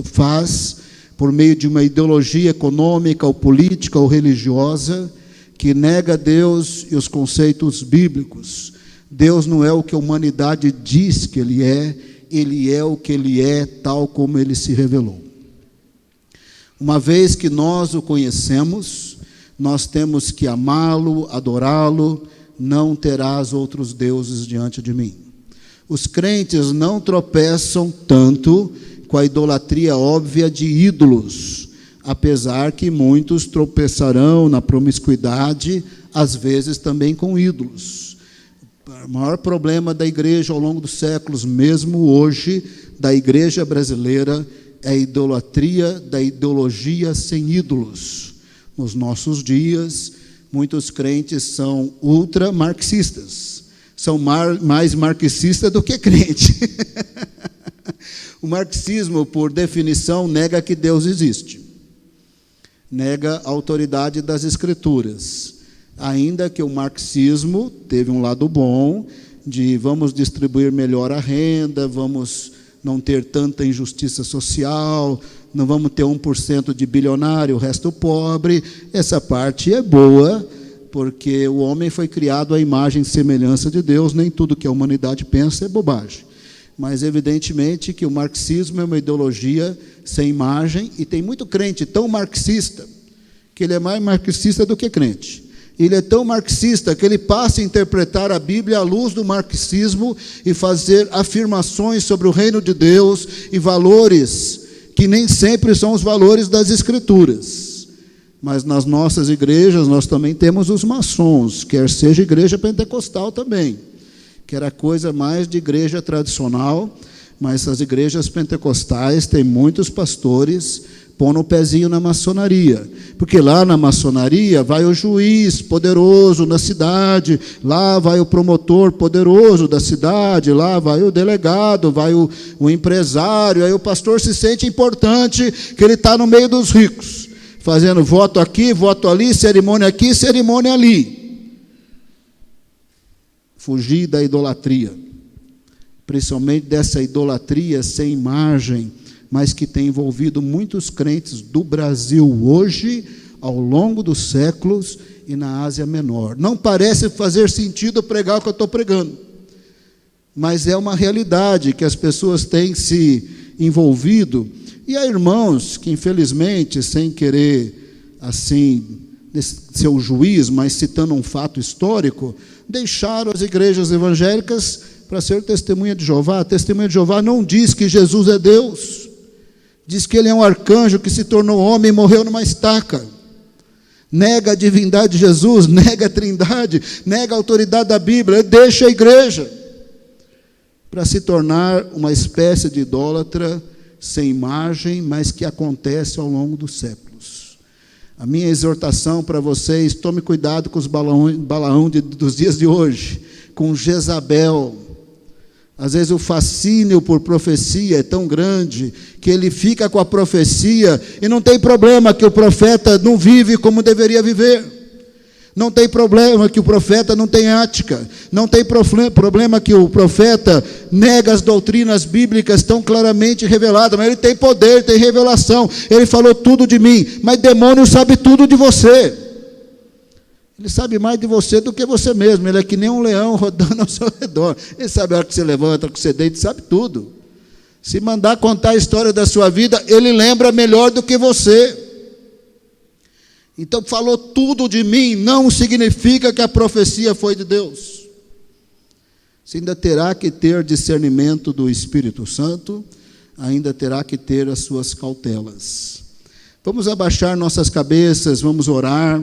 faz por meio de uma ideologia econômica ou política ou religiosa que nega Deus e os conceitos bíblicos. Deus não é o que a humanidade diz que ele é o que ele é, tal como ele se revelou. Uma vez que nós o conhecemos, nós temos que amá-lo, adorá-lo, não terás outros deuses diante de mim. Os crentes não tropeçam tanto com a idolatria óbvia de ídolos, apesar que muitos tropeçarão na promiscuidade, às vezes também com ídolos. O maior problema da igreja ao longo dos séculos, mesmo hoje, da igreja brasileira, é a idolatria da ideologia sem ídolos. Nos nossos dias, muitos crentes são ultramarxistas, são mais marxistas do que crente. O marxismo, por definição, nega que Deus existe, nega a autoridade das Escrituras, ainda que o marxismo teve um lado bom, de vamos distribuir melhor a renda, vamos não ter tanta injustiça social, não vamos ter 1% de bilionário, o resto pobre. Essa parte é boa, porque o homem foi criado à imagem e semelhança de Deus, nem tudo que a humanidade pensa é bobagem. Mas, evidentemente, que o marxismo é uma ideologia sem imagem, e tem muito crente tão marxista, que ele é mais marxista do que crente. Ele é tão marxista que ele passa a interpretar a Bíblia à luz do marxismo e fazer afirmações sobre o reino de Deus e valores que nem sempre são os valores das Escrituras. Mas nas nossas igrejas nós também temos os maçons, quer seja igreja pentecostal também, que era coisa mais de igreja tradicional, mas as igrejas pentecostais têm muitos pastores pondo o pezinho na maçonaria, porque lá na maçonaria vai o juiz poderoso na cidade, lá vai o promotor poderoso da cidade, lá vai o delegado, vai o empresário, aí o pastor se sente importante, que ele está no meio dos ricos, fazendo voto aqui, voto ali, cerimônia aqui, cerimônia ali. Fugir da idolatria, principalmente dessa idolatria sem imagem, mas que tem envolvido muitos crentes do Brasil hoje, ao longo dos séculos, e na Ásia Menor. Não parece fazer sentido pregar o que eu estou pregando, mas é uma realidade que as pessoas têm se envolvido, e há irmãos que, infelizmente, sem querer, assim, ser o juiz, mas citando um fato histórico, deixaram as igrejas evangélicas para ser testemunha de Jeová. A testemunha de Jeová não diz que Jesus é Deus, diz que ele é um arcanjo que se tornou homem e morreu numa estaca. Nega a divindade de Jesus, nega a trindade, nega a autoridade da Bíblia, deixa a igreja para se tornar uma espécie de idólatra sem imagem, mas que acontece ao longo dos séculos. A minha exortação para vocês: tome cuidado com os Balaão dos dias de hoje, com Jezabel. Às vezes o fascínio por profecia é tão grande que ele fica com a profecia e não tem problema que o profeta não vive como deveria viver. Não tem problema que o profeta não tem ética. Não tem problema que o profeta nega as doutrinas bíblicas tão claramente reveladas. Mas ele tem poder, tem revelação. Ele falou tudo de mim, mas demônio sabe tudo de você. Ele sabe mais de você do que você mesmo. Ele é que nem um leão rodando ao seu redor. Ele sabe a hora que você levanta, que você deita, sabe tudo. Se mandar contar a história da sua vida, ele lembra melhor do que você. Então, falou tudo de mim, não significa que a profecia foi de Deus. Você ainda terá que ter discernimento do Espírito Santo, ainda terá que ter as suas cautelas. Vamos abaixar nossas cabeças, vamos orar.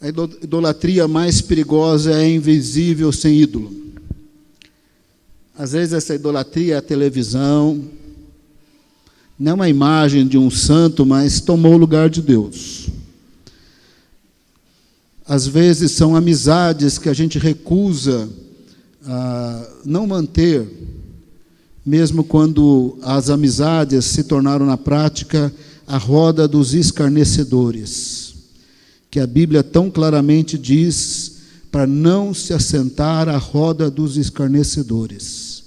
A idolatria mais perigosa é invisível sem ídolo. Às vezes essa idolatria é a televisão, não é uma imagem de um santo, mas tomou o lugar de Deus. Às vezes são amizades que a gente recusa não manter, mesmo quando as amizades se tornaram na prática a roda dos escarnecedores, que a Bíblia tão claramente diz para não se assentar à roda dos escarnecedores.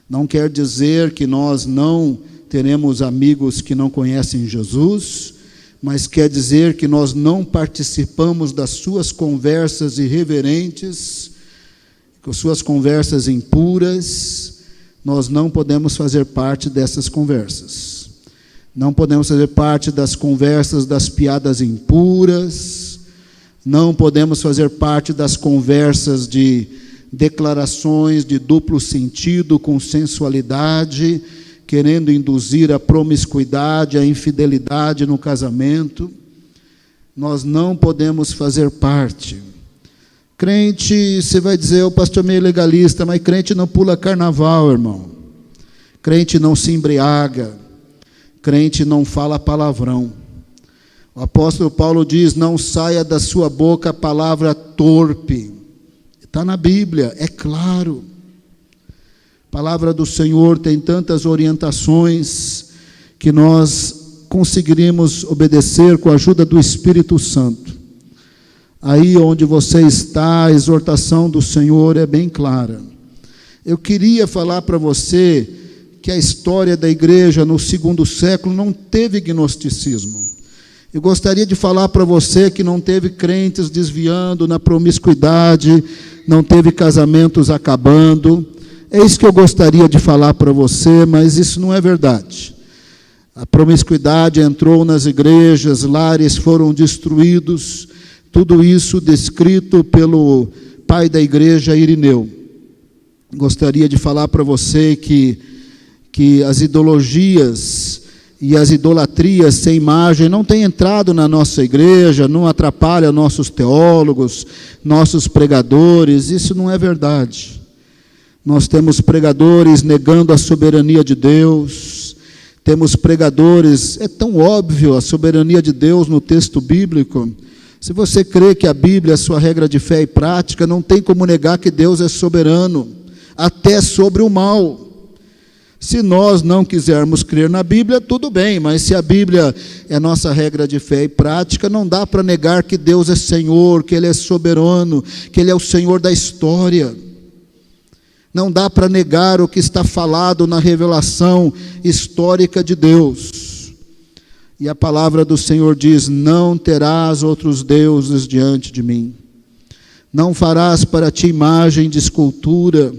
Não quer dizer que nós não teremos amigos que não conhecem Jesus, mas quer dizer que nós não participamos das suas conversas irreverentes, com suas conversas impuras. Nós não podemos fazer parte dessas conversas. Não podemos fazer parte das conversas das piadas impuras. Não podemos fazer parte das conversas de declarações de duplo sentido com sensualidade, querendo induzir a promiscuidade, a infidelidade no casamento. Nós não podemos fazer parte. Crente, você vai dizer, o pastor é meio legalista, mas crente não pula carnaval, irmão. Crente não se embriaga. Crente não fala palavrão. O apóstolo Paulo diz, não saia da sua boca a palavra torpe. Está na Bíblia, é claro. A palavra do Senhor tem tantas orientações que nós conseguiríamos obedecer com a ajuda do Espírito Santo. Aí onde você está, a exortação do Senhor é bem clara. Eu queria falar para você que a história da igreja no segundo século não teve gnosticismo. Eu gostaria de falar para você que não teve crentes desviando na promiscuidade, não teve casamentos acabando. É isso que eu gostaria de falar para você, mas isso não é verdade. A promiscuidade entrou nas igrejas, lares foram destruídos, tudo isso descrito pelo pai da igreja, Irineu. Gostaria de falar para você que as ideologias e as idolatrias sem imagem não têm entrado na nossa igreja, não atrapalham nossos teólogos, nossos pregadores. Isso não é verdade. Nós temos pregadores negando a soberania de Deus, temos pregadores, é tão óbvio a soberania de Deus no texto bíblico. Se você crê que a Bíblia é a sua regra de fé e prática, não tem como negar que Deus é soberano, até sobre o mal. Se nós não quisermos crer na Bíblia, tudo bem, mas se a Bíblia é nossa regra de fé e prática, não dá para negar que Deus é Senhor, que Ele é soberano, que Ele é o Senhor da história. Não dá para negar o que está falado na revelação histórica de Deus. E a palavra do Senhor diz, não terás outros deuses diante de mim. Não farás para ti imagem de escultura.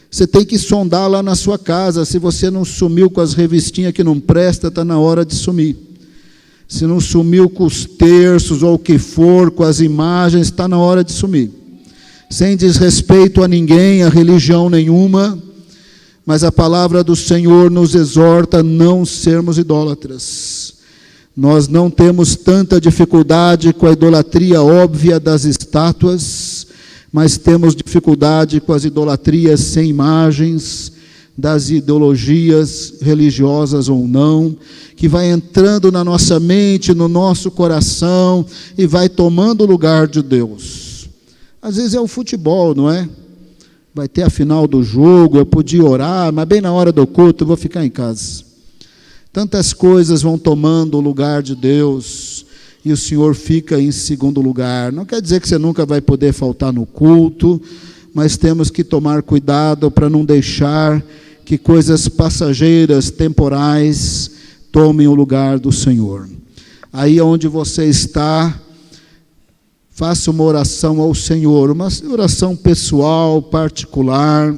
Você tem que sondar lá na sua casa. Se você não sumiu com as revistinhas que não presta, está na hora de sumir. Se não sumiu com os terços ou o que for, com as imagens, está na hora de sumir. Sem desrespeito a ninguém, a religião nenhuma, mas a palavra do Senhor nos exorta a não sermos idólatras. Nós não temos tanta dificuldade com a idolatria óbvia das estátuas, mas temos dificuldade com as idolatrias sem imagens, das ideologias religiosas ou não, que vai entrando na nossa mente, no nosso coração, e vai tomando o lugar de Deus. Às vezes é o futebol, não é? Vai ter a final do jogo, eu podia orar, mas bem na hora do culto eu vou ficar em casa. Tantas coisas vão tomando o lugar de Deus, e o Senhor fica em segundo lugar. Não quer dizer que você nunca vai poder faltar no culto, mas temos que tomar cuidado para não deixar que coisas passageiras, temporais, tomem o lugar do Senhor. Aí onde você está, faça uma oração ao Senhor, uma oração pessoal, particular.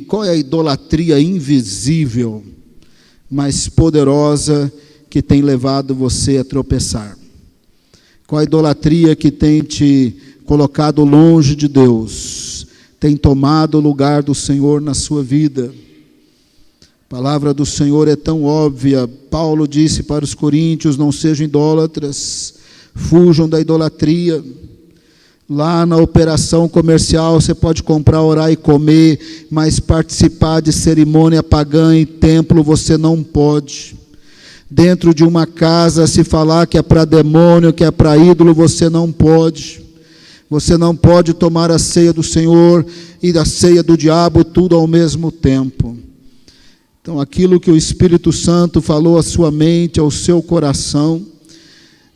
Qual é a idolatria invisível, mas poderosa, que tem levado você a tropeçar? Qual a idolatria que tem te colocado longe de Deus, tem tomado o lugar do Senhor na sua vida? A palavra do Senhor é tão óbvia. Paulo disse para os coríntios, não sejam idólatras, fujam da idolatria. Lá na operação comercial você pode comprar, orar e comer, mas participar de cerimônia pagã em templo você não pode. Dentro de uma casa, se falar que é para demônio, que é para ídolo, você não pode. Você não pode tomar a ceia do Senhor e a ceia do diabo, tudo ao mesmo tempo. Então, aquilo que o Espírito Santo falou à sua mente, ao seu coração,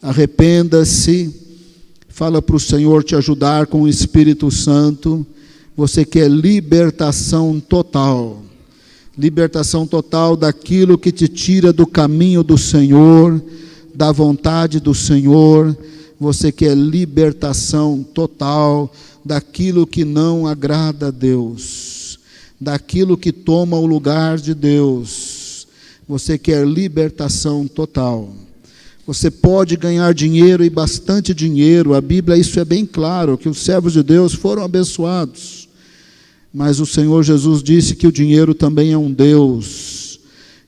arrependa-se, fala para o Senhor te ajudar com o Espírito Santo. Você quer libertação total daquilo que te tira do caminho do Senhor, da vontade do Senhor. Você quer libertação total daquilo que não agrada a Deus, daquilo que toma o lugar de Deus. Você quer libertação total. Você pode ganhar dinheiro e bastante dinheiro. A Bíblia, isso é bem claro, que os servos de Deus foram abençoados. Mas o Senhor Jesus disse que o dinheiro também é um Deus.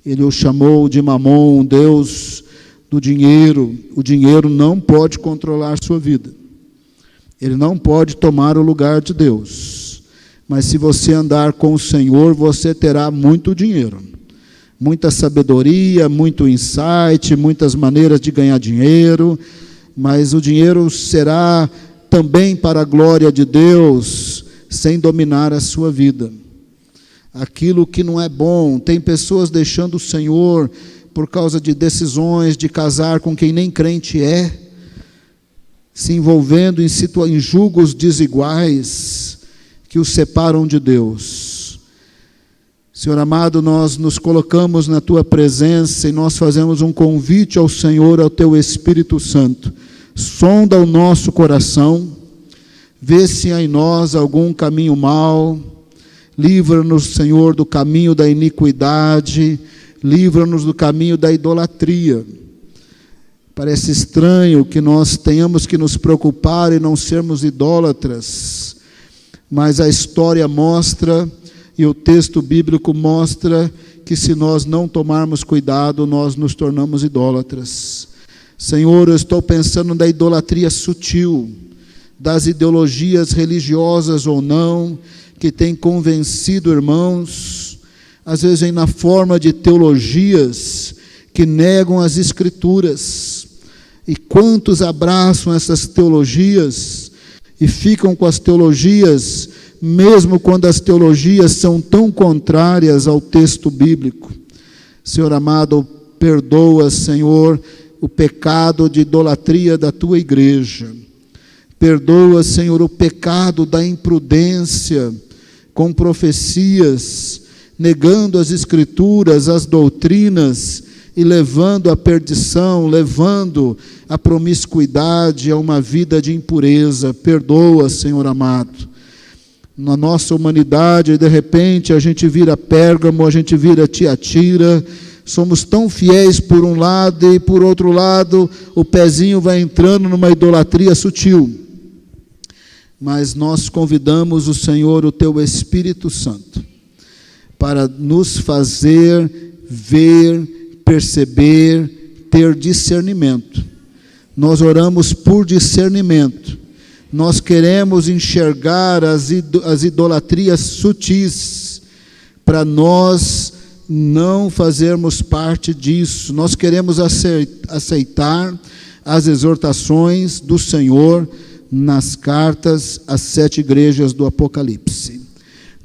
Ele o chamou de Mamon, um Deus do dinheiro. O dinheiro não pode controlar sua vida. Ele não pode tomar o lugar de Deus. Mas se você andar com o Senhor, você terá muito dinheiro. Muita sabedoria, muito insight, muitas maneiras de ganhar dinheiro, mas o dinheiro será também para a glória de Deus, sem dominar a sua vida. Aquilo que não é bom, tem pessoas deixando o Senhor por causa de decisões de casar com quem nem crente é, se envolvendo em julgos desiguais que os separam de Deus. Senhor amado, nós nos colocamos na Tua presença e nós fazemos um convite ao Senhor, ao Teu Espírito Santo. Sonda o nosso coração, vê se há em nós algum caminho mau, livra-nos, Senhor, do caminho da iniquidade, livra-nos do caminho da idolatria. Parece estranho que nós tenhamos que nos preocupar e não sermos idólatras, mas a história mostra, e o texto bíblico mostra, que se nós não tomarmos cuidado, nós nos tornamos idólatras. Senhor, eu estou pensando da idolatria sutil, das ideologias religiosas ou não, que tem convencido irmãos, às vezes vem na forma de teologias que negam as Escrituras. E quantos abraçam essas teologias e ficam com as teologias, mesmo quando as teologias são tão contrárias ao texto bíblico. Senhor amado, perdoa, Senhor, o pecado de idolatria da Tua igreja. Perdoa, Senhor, o pecado da imprudência com profecias, negando as Escrituras, as doutrinas, e levando à perdição, levando à promiscuidade, a uma vida de impureza. Perdoa, Senhor amado. Na nossa humanidade, de repente, a gente vira Pérgamo, a gente vira Tiatira, somos tão fiéis por um lado e por outro lado, o pezinho vai entrando numa idolatria sutil. Mas nós convidamos o Senhor, o Teu Espírito Santo, para nos fazer ver, perceber, ter discernimento. Nós oramos por discernimento. Nós queremos enxergar as idolatrias sutis, para nós não fazermos parte disso. Nós queremos aceitar as exortações do Senhor nas cartas às 7 igrejas do Apocalipse.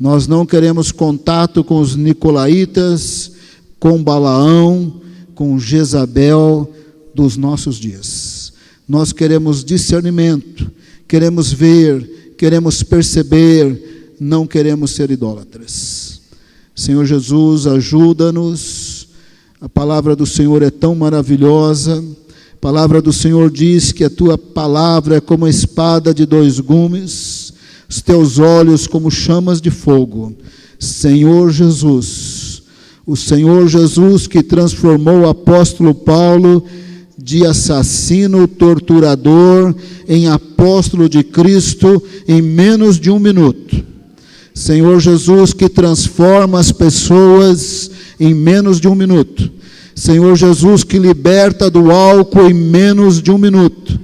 Nós não queremos contato com os nicolaítas, com Balaão, com Jezabel dos nossos dias. Nós queremos discernimento, queremos ver, queremos perceber, não queremos ser idólatras. Senhor Jesus, ajuda-nos. A palavra do Senhor é tão maravilhosa. A palavra do Senhor diz que a Tua palavra é como a espada de 2 gumes, os Teus olhos como chamas de fogo. Senhor Jesus, o Senhor Jesus que transformou o apóstolo Paulo de assassino, torturador, em apóstolo de Cristo em menos de 1 minuto. Senhor Jesus que transforma as pessoas em menos de 1 minuto. Senhor Jesus que liberta do álcool em menos de 1 minuto.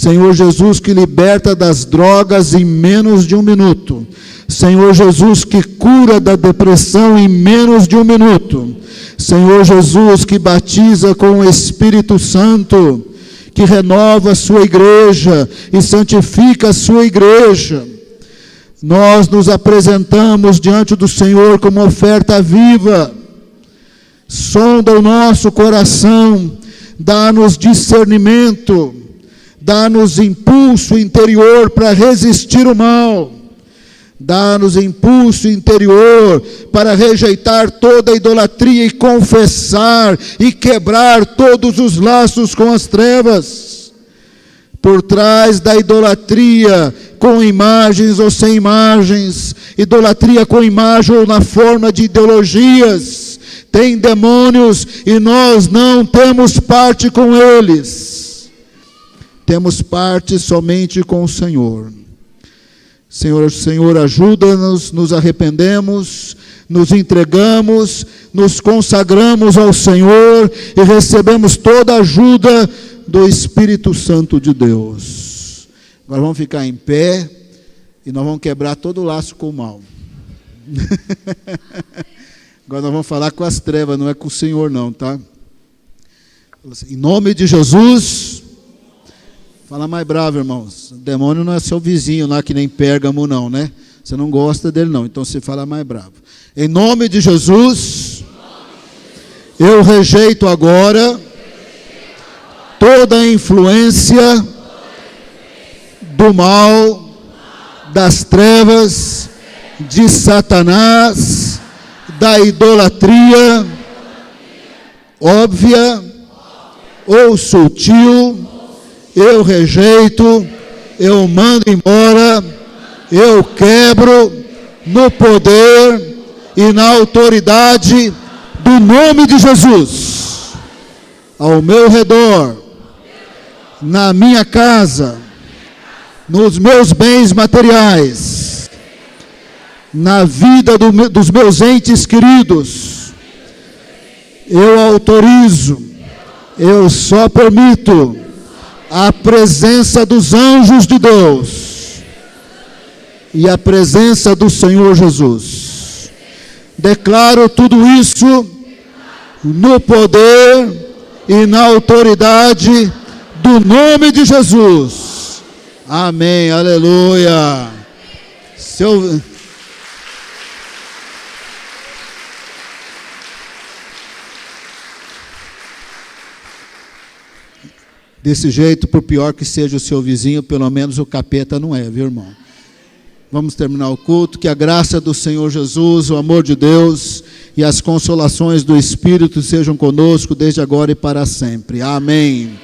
Senhor Jesus, que liberta das drogas em menos de 1 minuto. Senhor Jesus, que cura da depressão em menos de 1 minuto. Senhor Jesus, que batiza com o Espírito Santo, que renova a sua igreja e santifica a sua igreja. Nós nos apresentamos diante do Senhor como oferta viva. Sonda o nosso coração, dá-nos discernimento, dá-nos impulso interior para resistir o mal. Dá-nos impulso interior para rejeitar toda a idolatria e confessar e quebrar todos os laços com as trevas. Por trás da idolatria, com imagens ou sem imagens, idolatria com imagem ou na forma de ideologias, tem demônios e nós não temos parte com eles. Temos parte somente com o Senhor. Senhor, ajuda-nos, nos arrependemos, nos entregamos, nos consagramos ao Senhor e recebemos toda a ajuda do Espírito Santo de Deus. Agora vamos ficar em pé e nós vamos quebrar todo o laço com o mal. Agora nós vamos falar com as trevas, não é com o Senhor não, tá? Em nome de Jesus... Fala mais bravo, irmãos. O demônio não é seu vizinho lá, que nem Pérgamo, não, né? Você não gosta dele, não. Então você fala mais bravo. Em nome de Jesus, eu rejeito agora toda a influência do mal, das trevas, de Satanás, da idolatria, óbvia ou sutil. Eu rejeito, eu mando embora, eu quebro no poder e na autoridade do nome de Jesus. Ao meu redor, na minha casa, nos meus bens materiais, na vida dos meus entes queridos, eu autorizo, eu só permito a presença dos anjos de Deus e a presença do Senhor Jesus. Declaro tudo isso no poder e na autoridade do nome de Jesus. Amém, aleluia. Desse jeito, por pior que seja o seu vizinho, pelo menos o capeta não é, viu, irmão? Vamos terminar o culto. Que a graça do Senhor Jesus, o amor de Deus e as consolações do Espírito sejam conosco desde agora e para sempre. Amém.